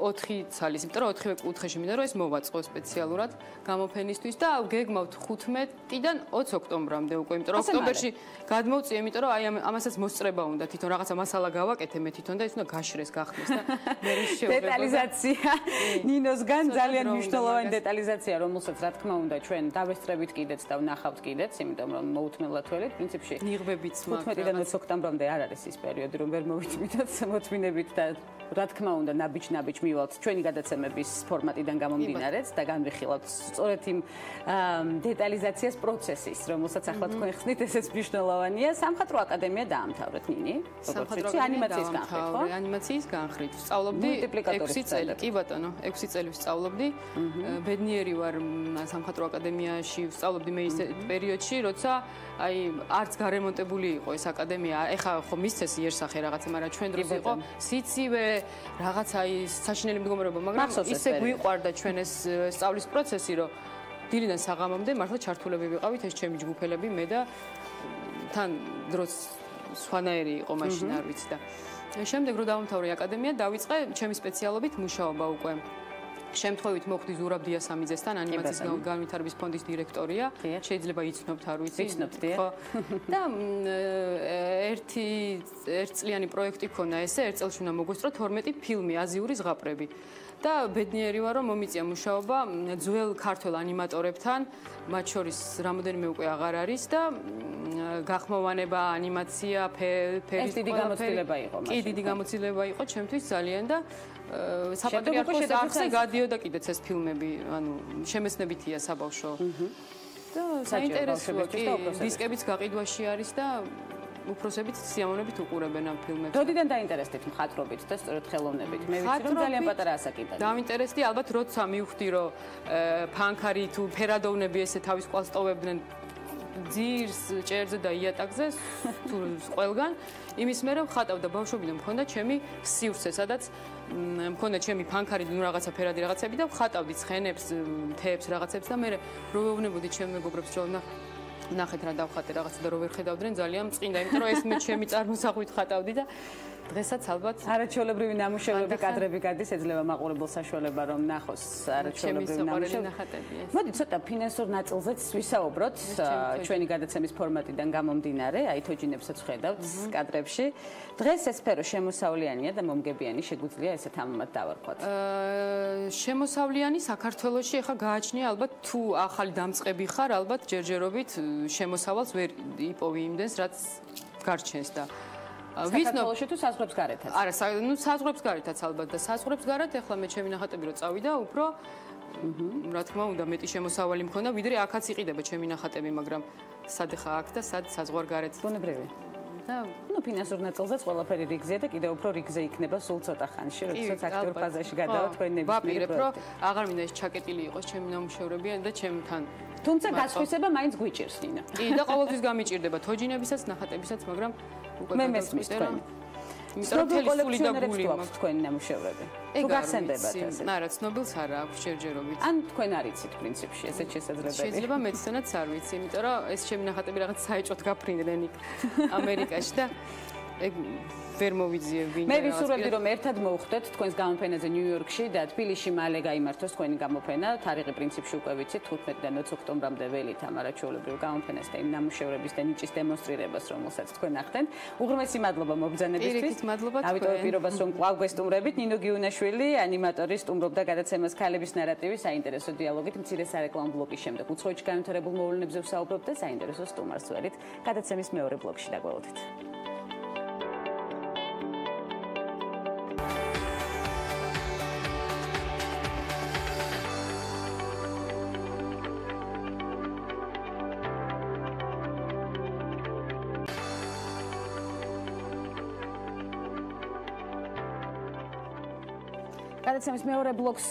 4 ცალის, იმიტომ რომ 4-ვე კუთხეში მინდა რომ ეს მოვაწყო სპეციალურად გამოფენისთვის და გეგმავთ 15-დან 20 ოქტომბრამდე უკვე, იმიტომ რომ ოქტომბერში გადმოვწიე, იმიტომ რომ აი ამასაც მოსწრება უნდა თვითონ რაღაცა მასალა გავაკეთე მე თვითონ და ეს უნდა გაშრეს გახდეს და მე შეუძლია დეტალიზაცია ნინოსგან ძალიან მნიშვნელოვანი დეტალიზაცია, რომელსაც რა თქმა უნდა ჩვენ დავესწრებით კიდეც და ვნახავთ კიდეც, იმიტომ რომ მოუთმენლად თველით პრინციპში ნიღბებიც მაქვს 15-დან 20 ოქტომბრამდე არ არის ის პერიოდი რომ ვერ მოვიწმიდოთ მოთმინებით და რა თქმა უნდა ნაბიჯ მივალთ ჩვენი გადაცემების ფორმატიდან გამომდინარეც და განვიხილავთ სწორედ იმ დეტალიზაციას პროცესის, რომელსაც ახლა თქვენ ხსნით, ესეც მნიშვნელოვანია. სამხატვრო აკადემია დაამთავრეთ ნინი, როგორც ვიცი, ანიმაციის განხრით, ხო? ანიმაციის განხრით. ვსწავლობდი 6 წელი. კი ბატონო, 6 წელი ვსწავლობდი. ბედნიერი ვარ სამხატვრო აკადემიაში ვსწავლობდი მე ის პერიოდში, როცა აი არც გარემონტებული იყო ეს აკადემია. ეხა ხო მისცეს იერსახე რაღაცა, მაგრამ ჩვენ დროს იყო სიცივე, რაღაცა ის საშინელი მდგომარეობა, მაგრამ ისე გვიყვარდა ჩვენ ეს სწავლის პროცესი, რომ დილიდან საღამომდე მართლა ჩართულები ვიყავით ეს ჩემი ჯგუფელები, მე და თან დროს სხვანაირი იყო მაშინ არ ვიცი და შემდეგ რომ დავამთავრე აკადემია, დავიწყე ჩემი სპეციალობით მუშაობა უკვე. შემთხვევით მოხვდი ზურაბ დიასამიძესთან, ანიმაციის განვითარების ფონდის დირექტორია. შეიძლება იცნობთ, არ ვიცი. ხო. და ერთწლიანი პროექტი ქონა ესე, ერთ წელში უნდა მოგვესწრო 12 ფილმი აზიური ზღაპრები. და ბედნიერი ვარ, რომ მომიწია მუშაობა ძველ ქართველ ანიმატორებთან, მათ შორის რამოდენიმე უკვე აღარ არის და გახმოვანება, ანიმაცია, ფერის ეს დიდი გამოცდილება იყო მაშინ. კი, დიდი გამოცდილება იყო ჩემთვის ძალიან და საპატრიარქოს არხზე გადიოდა კიდეც ეს ფილმები, ანუ შემეცნებითია საბავშვო. და საინტერესოა, კი, დისკებიც გაყიდვაში არის და უფროსებიც სიამოვნებით უყურებენ ამ ფილმებს. როდიდან დაინტერესდით მხატვრობით და სწორედ ხელოვნებით? მე ვიცი რომ ძალიან პატარა ასაკიდან. დაინტერესდი ალბათ როცა მივხვდი რომ ფანქარი თუ ფერადოვნები ესე თავის ყვალს ტოვებდნენ ძირს, ჭერზე და იატაკზე თუ ყველგან, იმის მერე ვხატავდა ბავშვობიდან მქონდა ჩემი სივრცე, სადაც მქონდა ჩემი ფანქარი ნუ რაღაცა ფერადი რაღაცები და ვხატავდი ცხენებს, თეებს რაღაცებს და მე რო ვეუბნებოდი ჩემ მეგობრებს რომ ნახეთ რა დავხატე რაღაცა და რო ვერ ხედავდნენ ძალიან მწყინდა, იმიტომ რომ ეს მე ჩემი წარმოსახვით ხატავდი და დღესაც ალბათ არაჩვეულებრივი ნამუშევრები კადრები გადის, ეძლევა მაყურებელ საშუალება რომ ნახოს არაჩვეულებრივი ნამუშევრები. მოდი ცოტა ფინანსურ ნაწილზეც ვისაუბროთ ჩვენი გადაცემის ფორმატიდან გამომდინარე, აი თოჯინებსაც ხედავთ კადრებში. დღეს ეს სფერო შემოსავლიანია და მომგებიანი, შეგვიძლია ესეთ ამომად დავარქვათ. შემოსავლიანი საქართველოში ახლა გააჩნია ალბათ თუ ახალი დამწყები ხარ, ალბათ ჯერჯერობით შემოსავალს ვერ იპოვი იმდენს, რაც გარჩენს და საქართველოში თუ საზღვრებს გარეთაც? არა, ნუ საზღვრებს გარეთაც ალბათ და საზღვრებს გარეთ ახლა მე ჩემი ნახატები რო წავიდა, უფრო რა თქმა უნდა მეტი შემოსავალი მქონდა, ვიდრე აქაც იყიდება ჩემი ნახატები, მაგრამ სად ხა აქ და სად საზღვარ გარეთ. ბუნებრივი. და ნუ ფინანსურ ნაწილზეც ყველაფერი რიგზეა და კიდევ უფრო რიგზე იქნება სულ ცოტა ხანში, როდესაც აქტიურ ფაზაში გადავა თქვენ ნებისმიერ პროექტში. ვაპირებ, რომ აღარ მინდა ეს ჩაკეტილი იყოს ჩემი ნამუშევრები და ჩემთან. თუმცა გასხვისება მაინც გვიჭირს, ნინო. კი, და ყოველთვის გამიჭირდება თოჯინებისაც, ნახატებისაც, მაგრამ უკვე მე მესმის თქვენ. ცნობილ კოლექციონერებს თუ აქვს თქვენი ნამუშევრები? თუ გახსენდებათ ესე? არა, ცნობილს არა აქვს ჯერჯერობით. ან თქვენ არ იცით პრინციპში, ესეც შესაძლებელია. შეიძლება მეცნაც არ ვიცი, იმიტომ რომ ეს ჩემი ნახატები რაღაც საეჭვოდ გაფრინდნენ იქ ამერიკაში და ეგ ვერ მოვიძიებ ვინ მე ვისურვებდი რომ ერთად მოვხდეთ თქვენს გამოფენაზე ნიუ-იორკში და თბილისში მალე გაიმართოს თქვენი გამოფენა. თარიღი პრინციპში უკვე ვიცით 15-დან 20 ოქტომბრამდე ველი თამარ არჩეულებრივ გამოფენას და იმ ნამუშევრების და ნიჭის დემონსტრირებას, რომელსაც თქვენ ახდენთ. უღრმესი მადლობა მობრძანებისთვის. დავიტოვე პირობას რომ კვლავ გვესტუმრებით. ნინო გიუნაშვილი, ანიმატორი, სტუმრობდა გადაცემას ქალების ნარატივი საინტერესო დიალოგით. მცირე სარეკლამო ბლოკის შემდეგ უცხოეთში განვითარებულ მოვლენებზე ვსაუბრობთ და საინტერესო სტუმარს ვერით. გადაცემის მეორე ბლოკში დაგველოდით. გადაცემის მეორე ბლოკს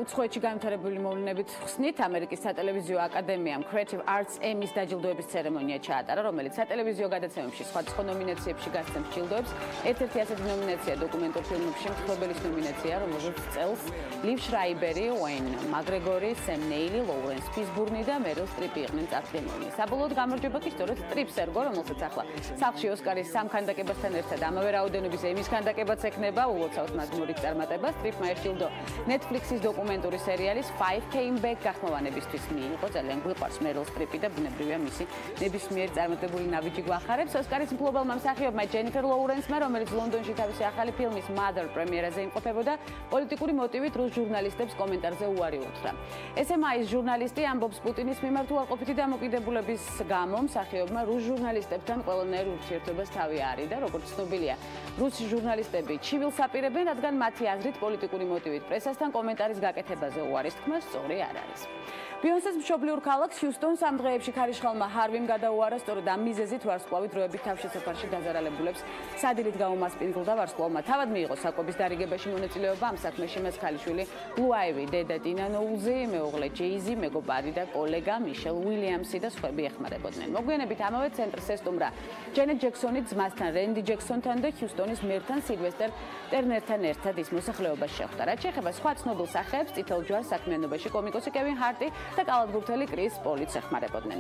უცხოეთში განვითარებული მოვლენებით ხსნით. ამერიკის სატელევიზიო აკადემიამ Creative Arts Emmys დაჯილდოების ცერემონია ჩაატარა, რომელიც სატელევიზიო გადაცემებში სხვადასხვა ნომინაციებში გასცემს ჯილდოებს. ერთ-ერთი ასეთი ნომინაცია დოკუმენტურ ფილმებში მთხრობელის ნომინაცია, რომელზეც წელს ლივ შრაიბერი, უეინ მაკგრეგორი, სემ ნეილი, ლოურენს ფისბურნი და მერილ სტრიპი იყვნენ წარდგენილნი. საბოლოოდ გამარჯვება კი სწორედ სტრიპს ერგო, რომელსაც ახლა სახლში ოსკარის სამ ქანდაკებასთან ერთად ამავე რაოდენობის ემის ქანდაკებაც ექნება, ულოცავს მას მორიგ წარმატებას. სტრიპმა ერჩილდო Netflix-ის დოკუმენტური სერიალის 5 Came Back გახმოვანებისთვის მიიღო. ძალიან გვიყვარს მერილ სტრიპი და ბუნებრივია მისი ნებისმიერ წარმატებული ნაბიჯი გვახარებს. ოსკარის მფლობელმა მსახიობმა ჯენიფერ ლოურენსმა, რომელიც ლონდონში თავისი ახალი ფილმის Mother პრემიერაზე იმყოფებოდა, პოლიტიკური მოტივით რუს ჟურნალისტებს კომენტარზე უარი უთხრა. SMI-ის ჟურნალისტი ამბობს პუტინის მიმართ უარყოფითი დამოკიდებულების გამო მსახიობმა რუს ჟურნალისტებთან ყველანაირ ურთიერთობას თავი არიდა. როგორც ცნობილია, რუსი ჟურნალისტები ჩივილს აპირებენ, რადგან მათი აზრით პოლიტიკური მოტივით პრესასთან კომენტარის გაკეთებაზე უარის თქმა სწორი არ არის. ბიონსეს მშობლიურ ქალაქს ჰიუსტონს ამ დღეებში ქარიშხალმა ჰარვიმ გადაუარა, სწორედ ამ მიზეზით ვარსკვლავი დროებით თავშესაფარში დაზარალებულებს სადილით გაუმასპინძლდა. ვარსკვლავმა თავად მიიღო საკვების დარიგებაში მონაწილეობა. ამ საქმეში მას ქალიშვილი ბლუ აივი, დედა ტინა ნოულზი, მეუღლე ჯეიზი, მეგობარი და კოლეგა მიშელ უილიამსი და სხვები ეხმარებოდნენ. მოგვიანებით ამავე ცენტრს ესტუმრა ჯენეტ ჯექსონი ძმასთან რენდი ჯექსონთან და ჰიუსტონის მერთან სილვესტერ ტერნერთან ერთად ის მოსახლეობას შეხვდა. რაც შეეხება სხვა ცნობილ სახეებს, წითელ ჯვარს საქმიანობაში კომიკოსი კევინ ჰარტი და კალათბურთელი კრის პოლიც ეხმარებოდნენ.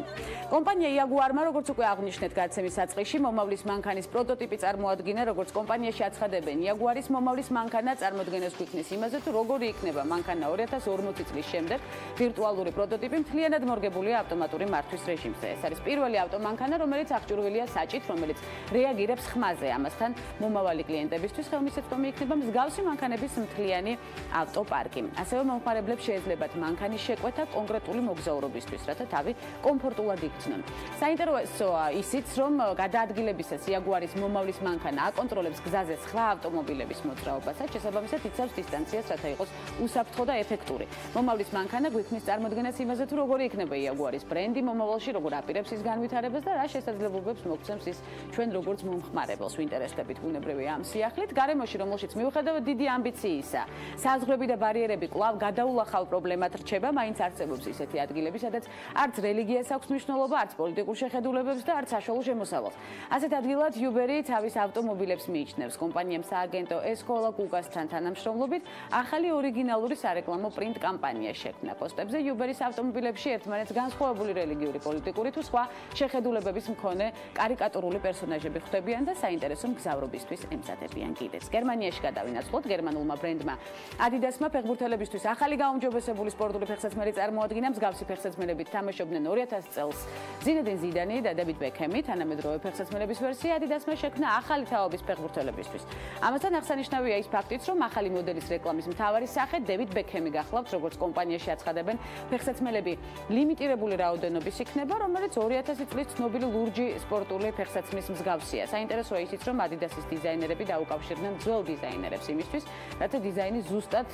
კომპანია იაგუარმა, როგორც უკვე აღვნიშნეთ გადაცემის საწყისში, მომავლის მანქანის პროტოტიპი წარმოადგინა, როგორც კომპანიაში აცხადებენ, იაგუარის მომავლის მანქანა წარმოდგენას გვიქნის იმაზე, თუ როგორი იქნება მანქანა 2040 წლის შემდეგ. ვირტუალური პროტოტიპი მთლიანად მორგებულია ავტომატური მართვის რეჟიმზე. ეს არის პირველი ავტომანქანა, რომელიც აღჭურვილია საჭით, რომელიც რეაგირებს ხმაზე. ამასთან მომავალი კლიენტებისთვის ხელმისაწვდომი იქნება მსგავსი მანქანების მთლიანი ავტოპარკი. ასევე მომხმარებლებს შეეძლებათ მანქანის შეკვეთა კონკრეტულ პოეტული მოგზაურობისთვის, რათა თავი კომფორტულად იქცნონ. საინტერესოა ისიც, რომ გადაადგილებისას იაგუარის მომავლის მანქანა აკონტროლებს გზაზე სხვა ავტომობილების მოძრაობასაც, შესაბამისად იცავს დისტანციას, რათა იყოს უსაფრთხო და ეფექტური. მომავლის მანქანა გვიქმნის წარმოდგენას იმაზე, თუ როგორი იქნება იაგუარის ბრენდი მომავალში, როგორ აპირებს ის განვითარებას და რა შესაძლებლობებს მოგცემს ის ჩვენ როგორც მომხმარებელს. ვინტერესდებით ბუნებრივია ამ სიახლით, გარემოში, რომელშიც მიუხედავად დიდი ამბიციისა, საზღვრები და ბარიერები კვლავ გადაულახავ პრობლემად რჩება, მაინც არსებობს ისეთი ადგილები, სადაც არც რელიგიას აქვს მნიშვნელობა, არც პოლიტიკურ შეხედულებებს და არც საშუალო შემოსავალს. ასეთ ადგილად Uber-ი თავის ავტომობილებს მიიჩნევს. კომპანიამ სააგენტო ესკოლა კუკასთან თანამშრომლობით ახალი ორიგინალური სარეკლამო პრინტ კამპანია შექმნა. პოსტებზე Uber-ის ავტომობილებში ერთმანეთს განსხვავებული რელიგიური, პოლიტიკური თუ სხვა შეხედულებების მქონე კარიკატურული პერსონაჟები ხვდებიან და საინტერესო მგზავრობისთვის ემზადებიან კიდეც. გერმანიაში გადავინაცვლოთ, გერმანულმა ბრენდმა Adidas-მა ფეხბურთელებისთვის ახალი გაუმჯობესებული სპორტული ფეხსაცმელი წარმოადგინა. მსგავსი ფეხსაცმელებით თამაშობდნენ 2000 წელს ზინედინ ზიდანი და დევიდ ბექემი. თანამედროვე ფეხსაცმელების ვერსია Adidas-მა შექმნა ახალი თაობის ფეხბურთელებისთვის. ამასთან აღსანიშნავია ის ფაქტიც, რომ ახალი მოდელის რეკლამის მთავარი სახე დევიდ ბექემი გახლავთ, როგორც კომპანიაში აცხადებენ, ფეხსაცმელები ლიმიტირებული რაოდენობის იქნება, რომელიც 2000 წლის ცნობილი ლურჯი სპორტული ფეხსაცმლის მსგავსია. საინტერესოა ისიც, რომ Adidas-ის დიზაინერები დაუკავშირდნენ ძველ დიზაინერებს იმისთვის, რათა დიზაინი ზუსტად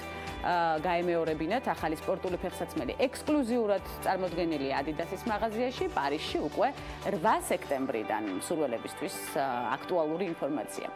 გაემეორებინათ ახალი სპორტული ფეხსაცმელი. ექსკლუზიურად წარმოდგენილია Adidas-ის მაღაზიაში პარიზში უკვე 8 სექტემბრიდან. მსურველებისთვის აქტუალური ინფორმაცია.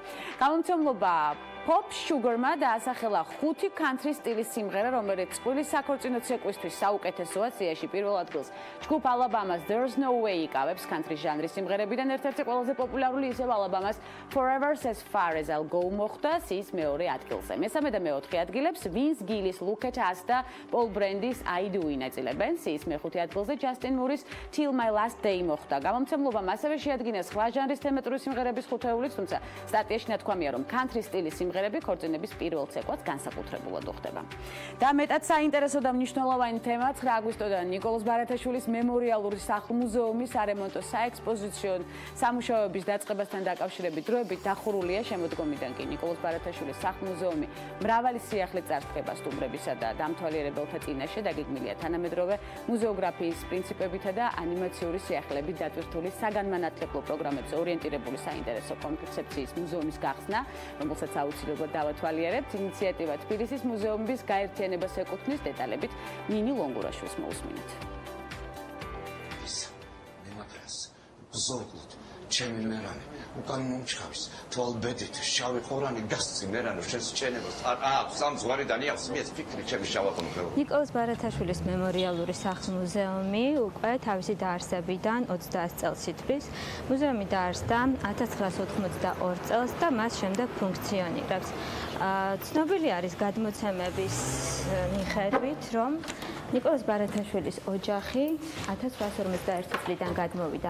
გამომცემლობა Pop Sugar-მა დაასახელა 5 country სტილის სიმღერა, რომელიც წყვილის საქორწინო ცეკვისთვის საუკეთესოა. სიაში პირველ ადგილს ჯგუფ Alabama's There's No Way იკავებს country ჟანრის სიმღერებიდან ერთ-ერთი ყველაზე პოპულარული ისევ Alabama's Forever's As Far As I'll Go მოხვდა სიის მეორე ადგილზე. მესამე და მეოთხე ადგილებს Vince Gillis, Look At Us და Paul Brandy's I Do ინაწილებენ. სიის მეხუთე ადგილზე Justin Moore's Till My Last Day მოხვდა. გამომცემლობამ ასევე შეადგინა სხვა ჟანრის თემატური სიმღერების ხუთეულიც, თუმცა სტატიაში ნათქვამია, რომ country სტილის სიმღერები ქორწინების პირველ ცეკვას განსაკუთრებულად უხდება. და მეტად საინტერესო და მნიშვნელოვანი თემა 9 აგვისტოდან ნიკოლოზ ბარათაშვილის მემორიალური სახლ-მუზეუმის სარემონტო საექსპოზიციო სამუშაოების დაწყებასთან დაკავშირებით დროებით დახურულია. შემოდგომიდან კი ნიკოლოზ ბარათაშვილის სახლ-მუზეუმი მრავალი სიახლე წარსდგება სტუმრებისა და დამთვალიერებელთა წინაშე. დაგეგმილია თანამედროვე მუზეოგრაფიის პრინციპებითა და ანიმაციური სიახლეებით დატვირთული საგანმანათლებლო პროგრამებზე ორიენტირებული საინტერესო კონცეფციის მუზეუმის გახსნა, რომელსაც აუცილებლად დავათვალიერებთ. ინიციატივა თბილისის მუზეუმის გაერთიანებას ეკუთვნის. დეტალებით ნინი ლონგურაშვილს მოусმინეთ. ზოგადად ჩემი მერანი უკან მომჩხავს თვალბედით შავი ყორანი გასცი მერანო შენს ჩენებას აქვს ამ ზღვარიდან იავს მეც ფიქრი ჩემი შავაყონო. ნიკოლოზ ბარათაშვილის მემორიალური სახლ-მუზეუმი უკვე თავისი დაარსებიდან 20 წელს ითვლის. მუზეუმი დაარსდა 1982 წელს და მას შემდეგ ფუნქციონირებს. ცნობილი არის გადმოცემების მიხედვით, რომ ნიკოლოზ ბარათაშვილის ოჯახი 1851 წლიდან გადმოვიდა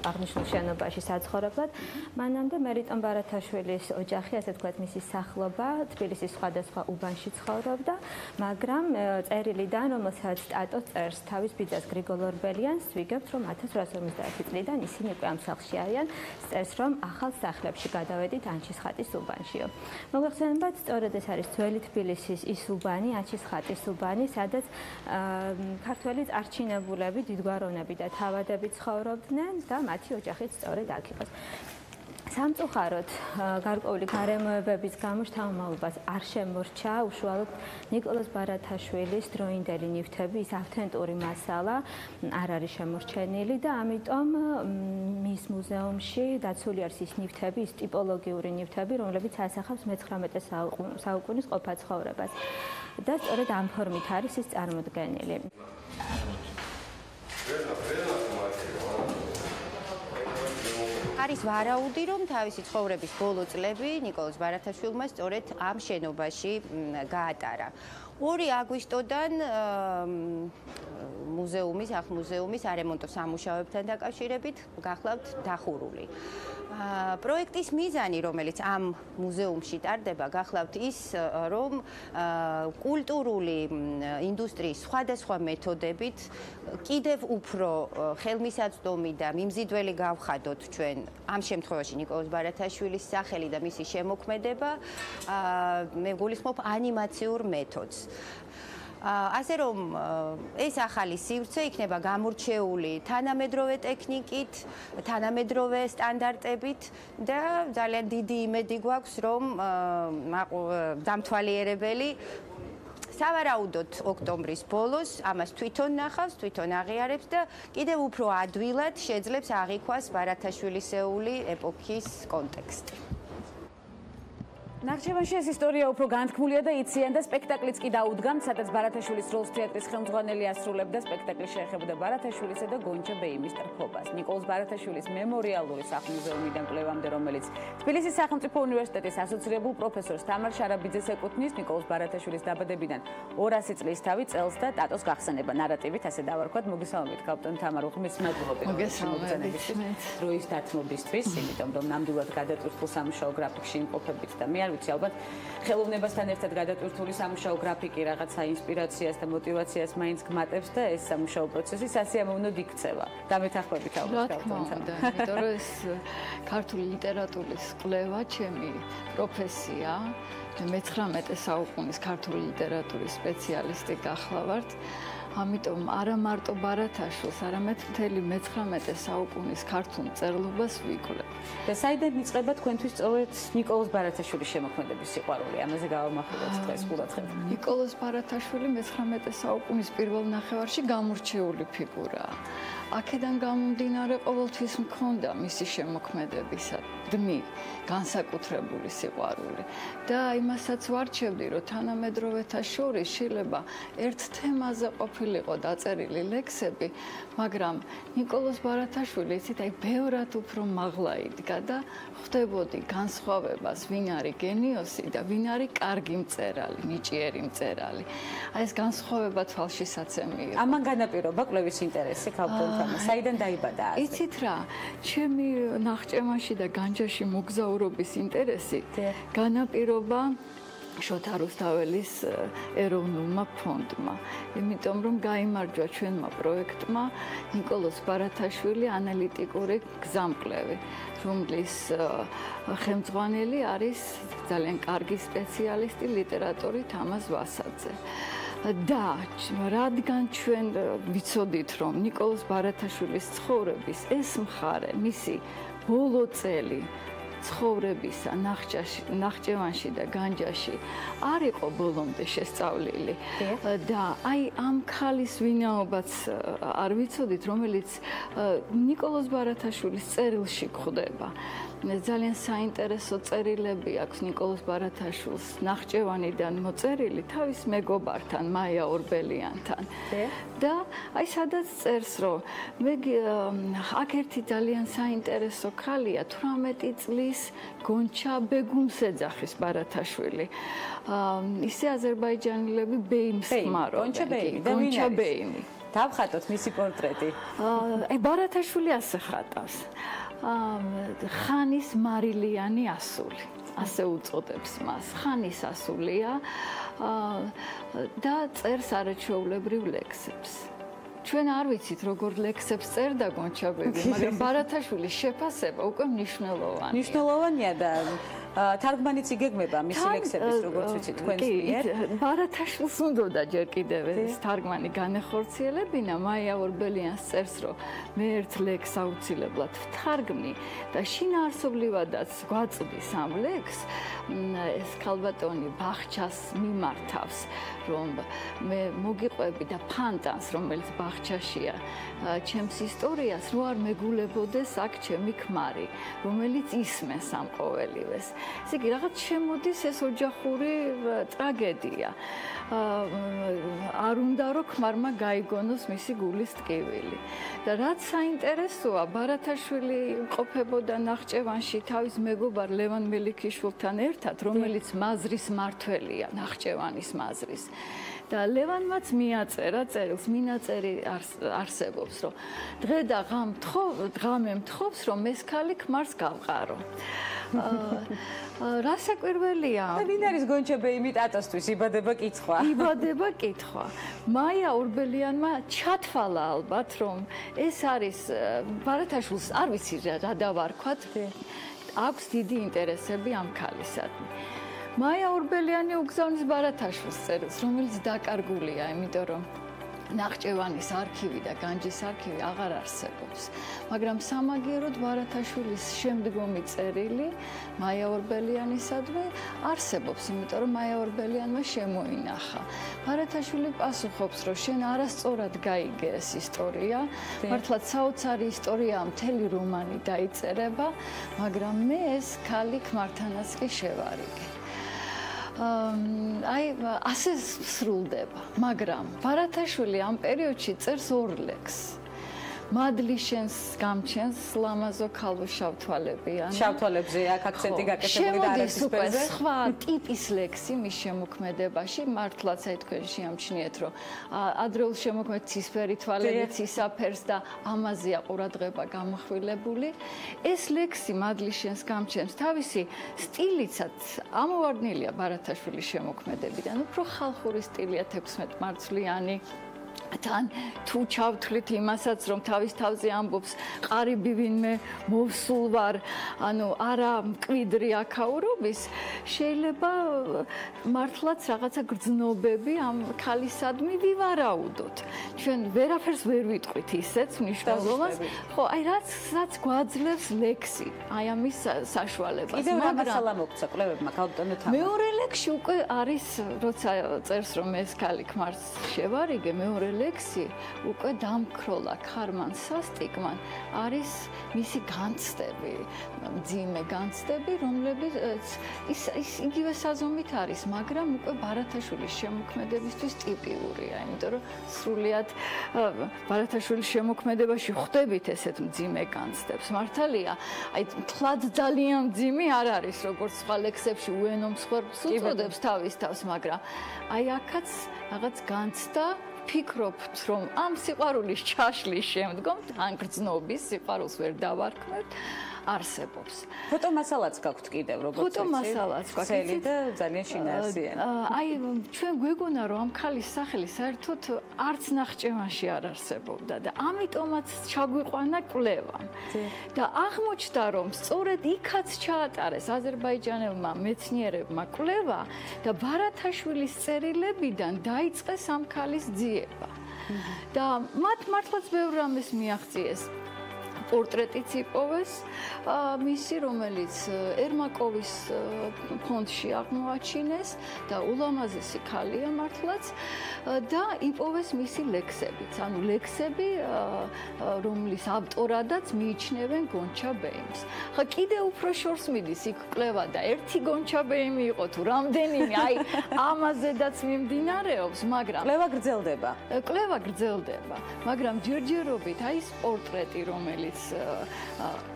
აღნიშნულ შენობაში საცხოვრებლად. მანამდე მერიტონ ბარათაშვილის ოჯახი, ასე ვთქვათ, მისი სახლობა თბილისის სხვადასხვა უბანში ცხოვრობდა, მაგრამ წერილიდან, რომელსაც სტატოს წერს თავის ბიძას გრიგოლ ორბელიანს, ვიგებთ, რომ 1851 წლიდან ისინი უკვე ამ სახლში არიან, წერს, რომ ახალ სახლებში გადავედით ანჩის ხატის უბანშიო. მოგახსენებათ, სწორედ ეს არის ძველი თბილისის ის უბანი, ანჩის ხატის უბანი, სადაც ქართველი წარჩინებულები, დიდგვაროვნები და თავადები ცხოვრობდნენ და მათი ოჯახიც სწორედ აქ იყო. სამწუხაროდ, გარკვეული გარემოებების გამო შთამომავლობას არ შემორჩა უშუალოდ ნიკოლოზ ბარათაშვილის დროინდელი ნივთები, ის ავთენტური მასალა არ არის შემორჩენილი და ამიტომ მის მუზეუმში დაცული არის ის ნივთები, ის ტიპოლოგიური ნივთები, რომლებიც ასახავს მე-19 საუკუნის ყოფა-ცხოვრებას. და სწორედ ამ ფორმით არის ის წარმოდგენილი. არის ვარაუდი, რომ თავისი ცხოვრების ბოლო წლები ნიკოლოზ ბარათაშვილმა სწორედ ამ შენობაში გაატარა. 2 აგვისტოდან მუზეუმის, სახლ-მუზეუმის არემონტო სამუშაოებთან დაკავშირებით გახლავთ დახურული. პროექტის მიზანი, რომელიც ამ მუზეუმში ტარდება, გახლავთ ის, რომ კულტურული ინდუსტრიის სხვადასხვა მეთოდებით კიდევ უფრო ხელმისაწვდომი და მიმზიდველი გავხადოთ ჩვენ ამ შემთხვევაში ნიკოლოზ ბარათაშვილის სახელი და მისი შემოქმედება, მე გულისხმობ ანიმაციურ მეთოდს. ასე რომ ეს ახალი სივრცე იქნება გამორჩეული თანამედროვე ტექნიკით, თანამედროვე სტანდარტებით და ძალიან დიდი იმედი გვაქვს, რომ დამთვალიერებელი სავარაუდოდ ოქტომბრის ბოლოს ამას თვითონ ნახავს, თვითონ აღიარებს და კიდევ უფრო ადვილად შეძლებს აღიქვას ბარათაშვილისეული ეპოქის კონტექსტი. ნახჩევანში ეს ისტორია უფრო განთქმულია და იციან და სპექტაკლიც კი დაუდგამთ, სადაც ბარათაშვილის როლს თეატრის ხელმძღვანელი ასრულებდა. სპექტაკლი შეეხებოდა ბარათაშვილისა და გონჩა ბეიმის ტრფობას. ნიკოლოზ ბარათაშვილის მემორიალური სახლ-მუზეუმიდან კვლევამდე, რომელიც თბილისის სახელმწიფო უნივერსიტეტის ასოცირებულ პროფესორს თამარ შარაბიძეს ეკუთვნის, ნიკოლოზ ბარათაშვილის დაბადებიდან 200 წლის თავი წელს და ტატოს გახსენება ნარატივით, ასე დავარქვათ. მოგესალმებით, კაპიტან თამარ, უღმის მადლობა დროის დათმობისთვის, იმიტომ რომ ნამდვილად გადატვირთულ სამუშაო გრაფიკში იმყოფებით და მე ვიცი ალბათ ხელოვნებასთან ერთად გადატვირთული სამუშაო გრაფიკი რაღაცა ინსპირაციას და мотиваციას მაინც გმატებს და ეს სამუშაო პროცესი სასიამოვნოდ იქცევა. დამეთანხმებით ალბათ კაპიტანთან. იმიტომ რომ ეს ქართული ლიტერატურის კვლევა ჩემი პროფესია. 19 საუკუნის ქართული ლიტერატურის სპეციალისტი გახლავართ. ამიტომ არა მარტო ბარათაშვილს, არამედ მთელი 19 საუკუნის ქართულ მწერლობას ვიკვლევ. და საიდან იწყება თქვენთვის სწორედ ნიკოლოზ ბარათაშვილის შემოქმედების სიყვარული? ამაზე გავამახვილოთ დღეს ყურადღება. ნიკოლოზ ბარათაშვილი 19 საუკუნის პირველ ნახევარში გამორჩეული ფიგურაა. აქედან გამომდინარე ყოველთვის მქონდა მისი შემოქმედებისადმი განსაკუთრებული სიყვარული და იმასაც ვარჩევდი, რომ თანამედროვეთა შორის შეიძლება ერთ თემაზე ყოფილიყო დაწერილი ლექსები, მაგრამ ნიკოლოზ ბარათაშვილი იცით, აი ბევრად უფრო მაღლა იდგა და ხვდებოდი განსხვავებას, ვინ არის გენიოსი და ვინ არის კარგი მწერალი, ნიჭიერი მწერალი. აი ეს განსხვავება თვალშისაცემი იყო. ამან განაპირობა კვლევის ინტერესი ქალბატონთან. საიდან დაიბადა? იცით რა, ჩემი ნახჭევანში და განჯაში მოგზაურობის ინტერესი განაპირობა შოთა რუსთაველის ეროვნულმა ფონდმა. იმიტომ რომ გაიმარჯვა ჩვენმა პროექტმა ნიკოლოზ ბარათაშვილი ანალიტიკური გზამკვლევი, რომლის ხელმძღვანელი არის ძალიან კარგი სპეციალისტი ლიტერატორი თამაზ ვასაძე. და რადგან ჩვენ ვიცოდით, რომ ნიკოლოზ ბარათაშვილის ცხოვრების ეს მხარე, მისი ბოლო წელი ცხოვრებისა ნახჭევანში და განჯაში არ იყო ბოლომდე შესწავლილი და აი ამ ქალის ვინაობაც არ ვიცოდით, რომელიც ნიკოლოზ ბარათაშვილის წერილში გვხვდება. ძალიან საინტერესო წერილები აქვს ნიკოლოზ ბარათაშვილს ნახჭევანიდან მოწერილი თავის მეგობართან, მაია ორბელიანთან. და აი სადაც წერს, რომ მე აქ ერთი ძალიან საინტერესო ქალია, 18 წლის გონჩა ბეგუმს ეძახის ბარათაშვილი. ისე აზერბაიჯანელები ბეიმს ხმარობენ. გონჩა ბეიმი. დავხატოთ მისი პორტრეტი. აი ბარათაშვილი ასე ხატავს. ხანის მარილიანი ასული, ასე უწოდებს მას. ხანის ასულია და წერს არაჩვეულებრივ ლექსებს. ჩვენ არ ვიცით, როგორ ლექსებს წერდა გონჩა ბეიმი, მაგრამ ბარათაშვილის შეფასება უკვე მნიშვნელოვანია. მნიშვნელოვანია და თარგმანიც იგეგმება მისი ლექსების, როგორც ვიცით, თქვენს მიერ. ბარათაშვილს უნდოდა ჯერ კიდევ ეს თარგმანი განეხორციელებინა, მაია ორბელიანს წერს, რომ მე ერთ ლექსს აუცილებლად ვთარგმნი და შინაარსობრივადაც გვაწვდის ამ ლექსს, ეს ქალბატონი ბახჩას მიმართავს, რომ მე მოგიყვები და ფანტანს, რომელიც ბახჩაშია, ჩემს ისტორიას, რო არ მეგულებოდეს აქ ჩემი ქმარი, რომელიც ისმენს ამ ყოველივეს. ესე იგი, რაღაც შემოდის ეს ოჯახური ტრაგედია. არ უნდა რომ ქმარმა გაიგონოს მისი გულის ტკივილი. და რაც საინტერესოა, ბარათაშვილი ყოფებოდა ნახჭევანში თავის მეგობარ ლევან მელიქიშვილთან ერთად, რომელიც მაზრის მმართველია, ნახჭევანის მაზრის. და ლევანმაც მიაწერა წერილს, მინაწერი არსებობს, რომ დღე და ღამე მთხოვს, რომ ეს ქალი ქმარს გავყარო. რა საკვირველია? და ვინ არის გონჩა ბეიმი ტატოსთვის? იბადება კითხვა. იბადება კითხვა. მაია ორბელიანმა ჩათვალა ალბათ, რომ ეს არის ბარათაშვილს არ ვიცი რა დავარქვათ. აქვს დიდი ინტერესები ამ ქალისადმი. მაია ორბელიანი უგზავნის ბარათაშვილს წერილს, რომელიც დაკარგულია, იმიტომ რომ ნახჭევანის არქივი და განჯის არქივი აღარ არსებობს. მაგრამ სამაგიეროდ ბარათაშვილის შემდგომი წერილი მაია ორბელიანისადმი არსებობს, იმიტომ რომ მაია ორბელიანმა შემოინახა. ბარათაშვილი პასუხობს, რომ შენ არასწორად გაიგე ეს ისტორია, მართლაც საოცარი ისტორია, მთელი რომანი დაიწერება, მაგრამ მე ეს ქალი ქმართანაც კი შევარიგე. აი ასე სრულდება, მაგრამ ბარათაშვილი ამ პერიოდში წერს ორ ლექსს. მადლი შენს გამჩენს ლამაზო ქალო შავთვალებიანი. შავთვალებზე აქ აქცენტი გაკეთებული და არის სპეციფიკაზე. სხვა ტიპის ლექსი მის შემოქმედებაში, მართლაც აი თქვენ შეამჩნიეთ, რომ ადრეულ შემოქმედებს ცისფერი თვალებით ცისაფერს და ამაზეა ყურადღება გამოხვილებული. ეს ლექსი მადლი შენს გამჩენს თავისი სტილიცაც ამოვარდნილია ბარათაშვილის შემოქმედებიდან, უფრო ხალხური სტილია 16 მარცვლიანი. თან თუ ჩავთვლით იმასაც, რომ თავის თავზე ამბობს ყარიბი ვინმე მოვსულ ვარ, ანუ არა მკვიდრი აქაურობის, შეიძლება მართლაც რაღაცა გრძნობები ამ ქალისადმი ვივარაუდოთ. ჩვენ ვერაფერს ვერ ვიტყვით ისეც მნიშვნელობას, ხო, აი რაც გვაძლევს ლექსი, აი ამის საშუალებას. კიდევ რა მასალა მოგცა კვლევებმა ქალბატონო თამარ? მეორე ლექსში უკვე არის, როცა წერს რომ ეს ქალი ქმარს შევარიგე, მეორე ლექსი უკვე დამქროლა ქარმან სასტიკმან არის მისი განცდები, მძიმე განცდები, რომლებიც ის იგივე საზომით არის, მაგრამ უკვე ბარათაშვილის შემოქმედებისთვის ტიპიურია, იმიტომ რომ სრულიად ბარათაშვილის შემოქმედებაში ხვდებით ესეთ მძიმე განცდებს. მართალია, აი თლად ძალიან მძიმე არ არის, როგორც სხვა ლექსებში უენო მსხვერპლს უწოდებს თავის თავს, მაგრამ აი აქაც რაღაც განცდა ფიქრობთ, რომ ამ სიყვარულის ჩაშლის შემდგომ ან გრძნობის სიყვარულს ვერ დავარქმევთ, არსებობს. ფოტო მასალაც გაქვთ კიდევ, როგორც ფოტო მასალაც გაქვთ. ცელი და ძალიან შინაარსიანი. აი, ჩვენ გვეგონა, რომ ამ ქალის სახელი საერთოდ არც ნახჭევანში არ არსებობდა და ამიტომაც ჩაგვიყვანა კვლევამ. და აღმოჩნდა, რომ სწორედ იქაც ჩაატარეს აზერბაიჯანელმა მეცნიერებმა კვლევა და ბარათაშვილის წერილებიდან დაიწყეს ამ ქალის ძიება. და მათ მართლაც ბევრ რამეს მიაღწიეს. პორტრეტიც იპოვეს მისი, რომელიც ერმაკოვის ფონდში აღმოაჩინეს და ულამაზესი ქალია მართლაც და იპოვეს მისი ლექსებიც, ანუ ლექსები, რომლის ავტორადაც მიიჩნევენ გონჩა ბეიმს. ხა კიდე უფრო შორს მიდის იქ კვლევა და ერთი გონჩა ბეიმი იყო თუ რამდენიმე, აი ამაზედაც მიმდინარეობს, მაგრამ კვლევა გრძელდება, მაგრამ ჯერჯერობით აი ეს პორტრეტი, რომელიც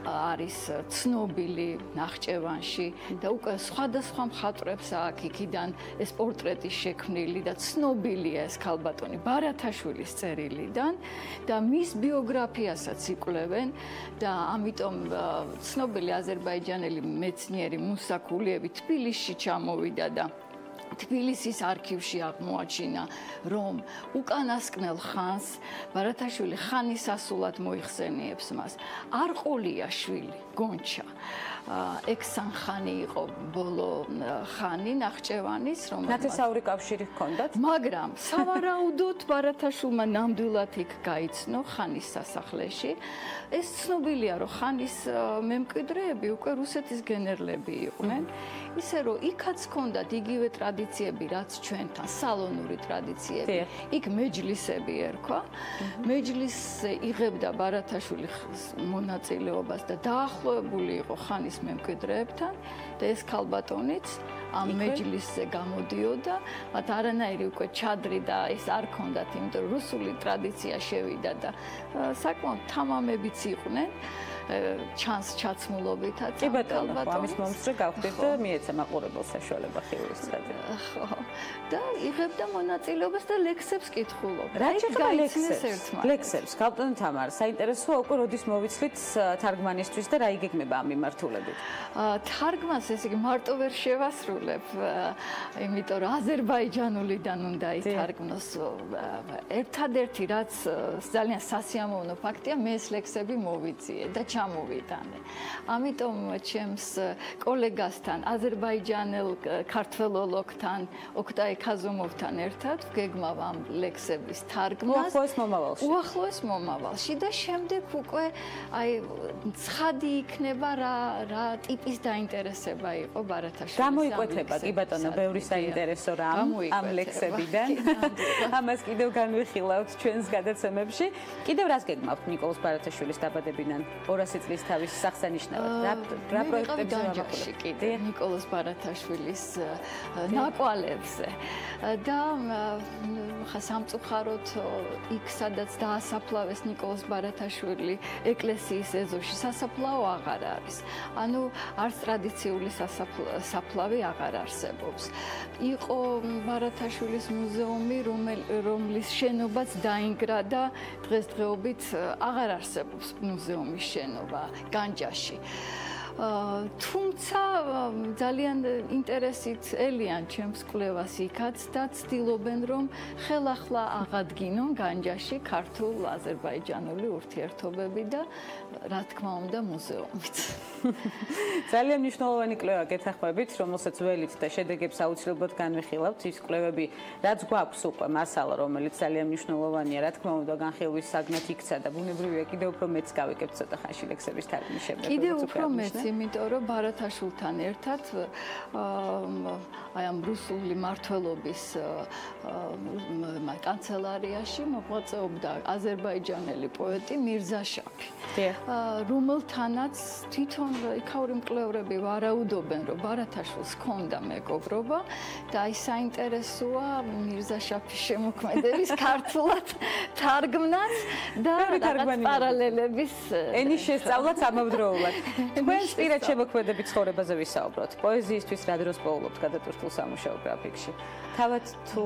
არის ცნობილი ნახჭევანში და უკვე სხვადასხვა მხატვრებს აქ იქიდან ეს პორტრეტი შექმნილი და ცნობილია ეს ქალბატონი ბარათაშვილის წერილიდან და მის ბიოგრაფიასაც იკვლევენ და ამიტომ ცნობილი აზერბაიჯანელი მეცნიერი მუსა ქულიევი თბილისში ჩამოვიდა და თბილისის არქივში აღმოაჩინა, რომ უკანასკნელ ხანს ბარათაშვილი ხანის ასულად მოიხსენიებს მას. არყოლია შვილი, გონჩა. ექსანხანი იყო ბოლო ხანი ნახჭევანის, რომელიც ნათესაური კავშირი ჰქონდათ, მაგრამ სავარაუდოდ ბარათაშვილმა ნამდვილად იქ გაიცნო ხანის სასახლეში. ეს ცნობილია, რომ ხანის მემკვიდრეები უკვე რუსეთის გენერლები იყვნენ. ისე რომ იქაც ჰქონდათ იგივე ტრადიციები, რაც ჩვენთან, სალონური ტრადიციები. იქ მეჯლისები ერქვა. მეჯლისზე იღებდა ბარათაშვილის მონაწილეობას და დაახლოებული იყო ხანის მემკვიდრეებთან და ეს ქალბატონიც ამ მეჯლისზე გამოდიოდა, მათ არანაირი უკვე ჩადრი და ის არ ჰქონდათ, იმიტომ რომ რუსული ტრადიცია შევიდა და საკმაოდ თამამებიც იყვნენ. ჩანს ჩაცმულობითაც. კი ბატონო, ამის მომსწრე გავხდით და მიეცა მაყურებელს საშუალება ხიურის ხედავ. ხო. და იღებდა მონაწილეობას და ლექსებს კითხულობდა. რა შეიძლება ლექსებს? გალტონ თამარ, საინტერესოა უკვე როდის მოვიცლით თარგმანისთვის და რა იგეგმება ამ მიმართულებით? თარგმანს ესე იგი მარტო ვერ შევასრულებ, იმიტომ რომ აზერბაიჯანულიდან უნდა ითარგმნოს. ერთადერთი რაც ძალიან სასიამოვნო ფაქტია, მე ეს ლექსები მოვიძიე და ჩამოვიტანე. ამიტომ ჩემს კოლეგასთან, აზერბაიჯანელ ქართველოლოგთან, ოქტაი ქაზუმოვთან ერთად ვგეგმავ ამ ლექსების თარგმნას უახლოეს მომავალში და შემდეგ უკვე აი ცხადი იქნება რა ტიპის დაინტერესება იყო ბარათაშვილის. გამოიკვეთება კი ბატონო, ბევრი საინტერესო რამ ამ ლექსებიდან. ამას კიდევ განვიხილავთ ჩვენს გადაცემებში. კიდევ რას გეგმავთ ნიკოლოზ ბარათაშვილის დაბადებიდან 200 წლის თავის სახსანიშნავად? რა პროექტებს განჯაში კიდე ნიკოლოზ ბარათაშვილის ნაკვალებზე და ხა სამწუხაროდ იქ სადაც დაასაფლავეს ნიკოლოზ ბარათაშვილი ეკლესიის ეზოში სასაფლაო აღარ არის. ანუ არც ტრადიციული სასაფლავი აღარ არსებობს. იყო ბარათაშვილის მუზეუმი, რომლის შენობაც დაინგრა და დღესდღეობით აღარ არსებობს მუზეუმის შენობა განჯაში. თუმცა ძალიან ინტერესით ელიან ჩემს კვლევას იქაც და ცდილობენ რომ ხელახლა აღადგინონ განჯაში ქართულ-აზერბაიჯანული ურთიერთობები და რა თქმა უნდა მუზეუმიც. ძალიან მნიშვნელოვანი კვლევა გეთანხმებით, რომელსაც ველით და შედეგებს აუცილებლად განვიხილავთ. ის კვლევები, რაც გვაქვს უკვე მასალა, რომელიც ძალიან მნიშვნელოვანია, რა თქმა უნდა განხილვის საგნად იქცა და ბუნებრივია კიდევ უფრო მეც გავიკეთებ ცოტა ხანში ლექსების თარგმნის შემდეგ. კიდევ უფრო მეც იმიტომ რომ ბარათაშვილთან ერთად აი ამ რუსული მმართველობის კანცელარიაში მოღვაწეობდა აზერბაიჯანელი პოეტი მირზაშაფი, რომელთანაც თვითონ იქაური მკვლევრები ვარაუდობენ, რომ ბარათაშვილს ჰქონდა მეგობრობა და აი საინტერესოა მირზაშაფის შემოქმედების ქართულად თარგმნაც და პარალელების ენის შესწავლაც ამავდროულად. თქვენს პირად შემოქმედებით ცხოვრებაზე ვისაუბროთ. პოეზიისთვის რა დროს პოულობთ გადატვირთულ სამუშაო გრაფიკში? თავად თუ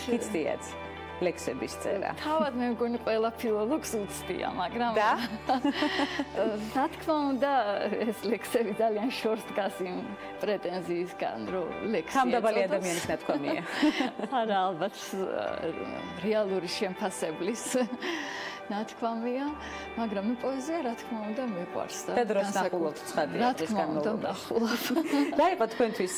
გიცდიათ ლექსების წერა? თავად მე მგონი ყველა ფილოლოგს უცდია, მაგრამ რა თქმა უნდა ეს ლექსები ძალიან შორს დგას იმ პრეტენზიისგან, რომ ლექსი ხამდაბალი ადამიანის ნათქვამია. არა, ალბათ რეალური შემფასებლის ნათქვამია, მაგრამ მე პოეზია რა თქმა უნდა მიყვარს და დროს ნახულობთ ცხადია ეს განმავლობაში. რა იყო თქვენთვის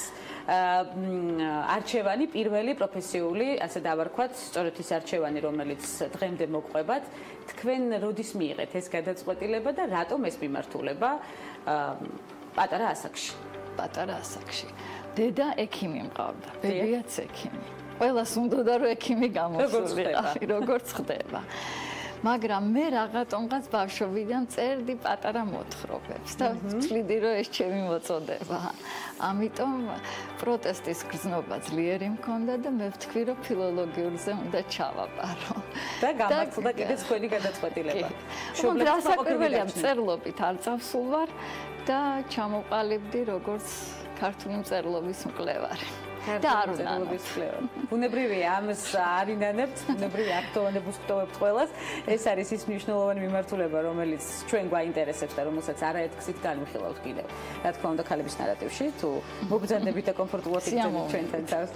არჩევანი, პირველი პროფესიული, ასე დავარქვათ, სწორედ ის არჩევანი, რომელიც დღემდე მოგყვებათ, თქვენ როდის მიიღეთ ეს გადაწყვეტილება და რატომ ეს მიმართულება პატარა ასაკში? პატარა ასაკში. დედა ექიმი მყავდა, ბებიაც ექიმი. ყველას უნდოდა რომ ექიმი გამოსულიყო, როგორც ხდება. მაგრამ მე რაღაცონღაც ბავშვობიდან წერდი პატარა მოთხრობებს და ვთვლიდი რომ ეს ჩემი მოწოდება. ამიტომ პროტესტის გრძნობა ძლიერი მქონდა და მე ვთქვი რომ ფილოლოგიურზე უნდა ჩავაბარო. და გამართლდა კიდე თქვენი გადაწყვეტილება. შესაძლებელია მწერლობით არ წავსულ ვარ და ჩამოყალიბდი როგორც ქართული მწერლობის მკვლევარი. და არ უნდა ბუნებრივია ამას არ ინანებთ, ბუნებრივია აქტუალურებს ვტოვებთ ყველას. ეს არის ის მნიშვნელოვანი მიმართულება, რომელიც ჩვენ გვაინტერესებს და რომელსაც არაერთგზით განვიხილავთ კიდევ. რა თქმა უნდა, ქალების ნარატივში, თუ მოგბრძანდებით და კომფორტულად იქნებით ჩვენთან თავს.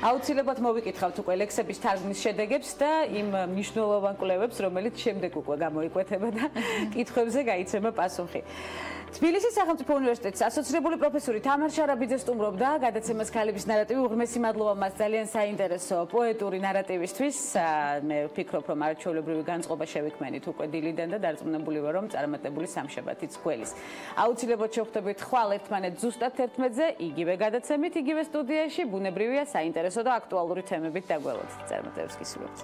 აუცილებლად მოვიკითხავთ უკვე ლექსების თარგმნის შედეგებს და იმ მნიშვნელოვან კვლევებს, რომელიც შემდეგ უკვე გამოიკვეთება და კითხვებზე გაიცემა პასუხი. თბილისის სახელმწიფო უნივერსიტეტის ასოცირებული პროფესორი თამარ შარაბიძე სტუმრობდა გადაცემას ქალების ნარატივი. უღრმესი მადლობა მას ძალიან საინტერესო პოეტური ნარატივისთვის. მე ვფიქრობ, რომ არაჩვეულებრივი განწყობა შევიქმნით უკვე დილიდან და დარწმუნებული ვარ, რომ წარმატებული სამშაბათიც გველის. აუცილებლად შევხვდებით ხვალ ერთმანეთს ზუსტად 11-ზე, იგივე გადაცემით, იგივე სტუდიაში, ბუნებრივია, საინტერესო და აქტუალური თემებით დაგველოთ. წარმატებებს გისურვებთ.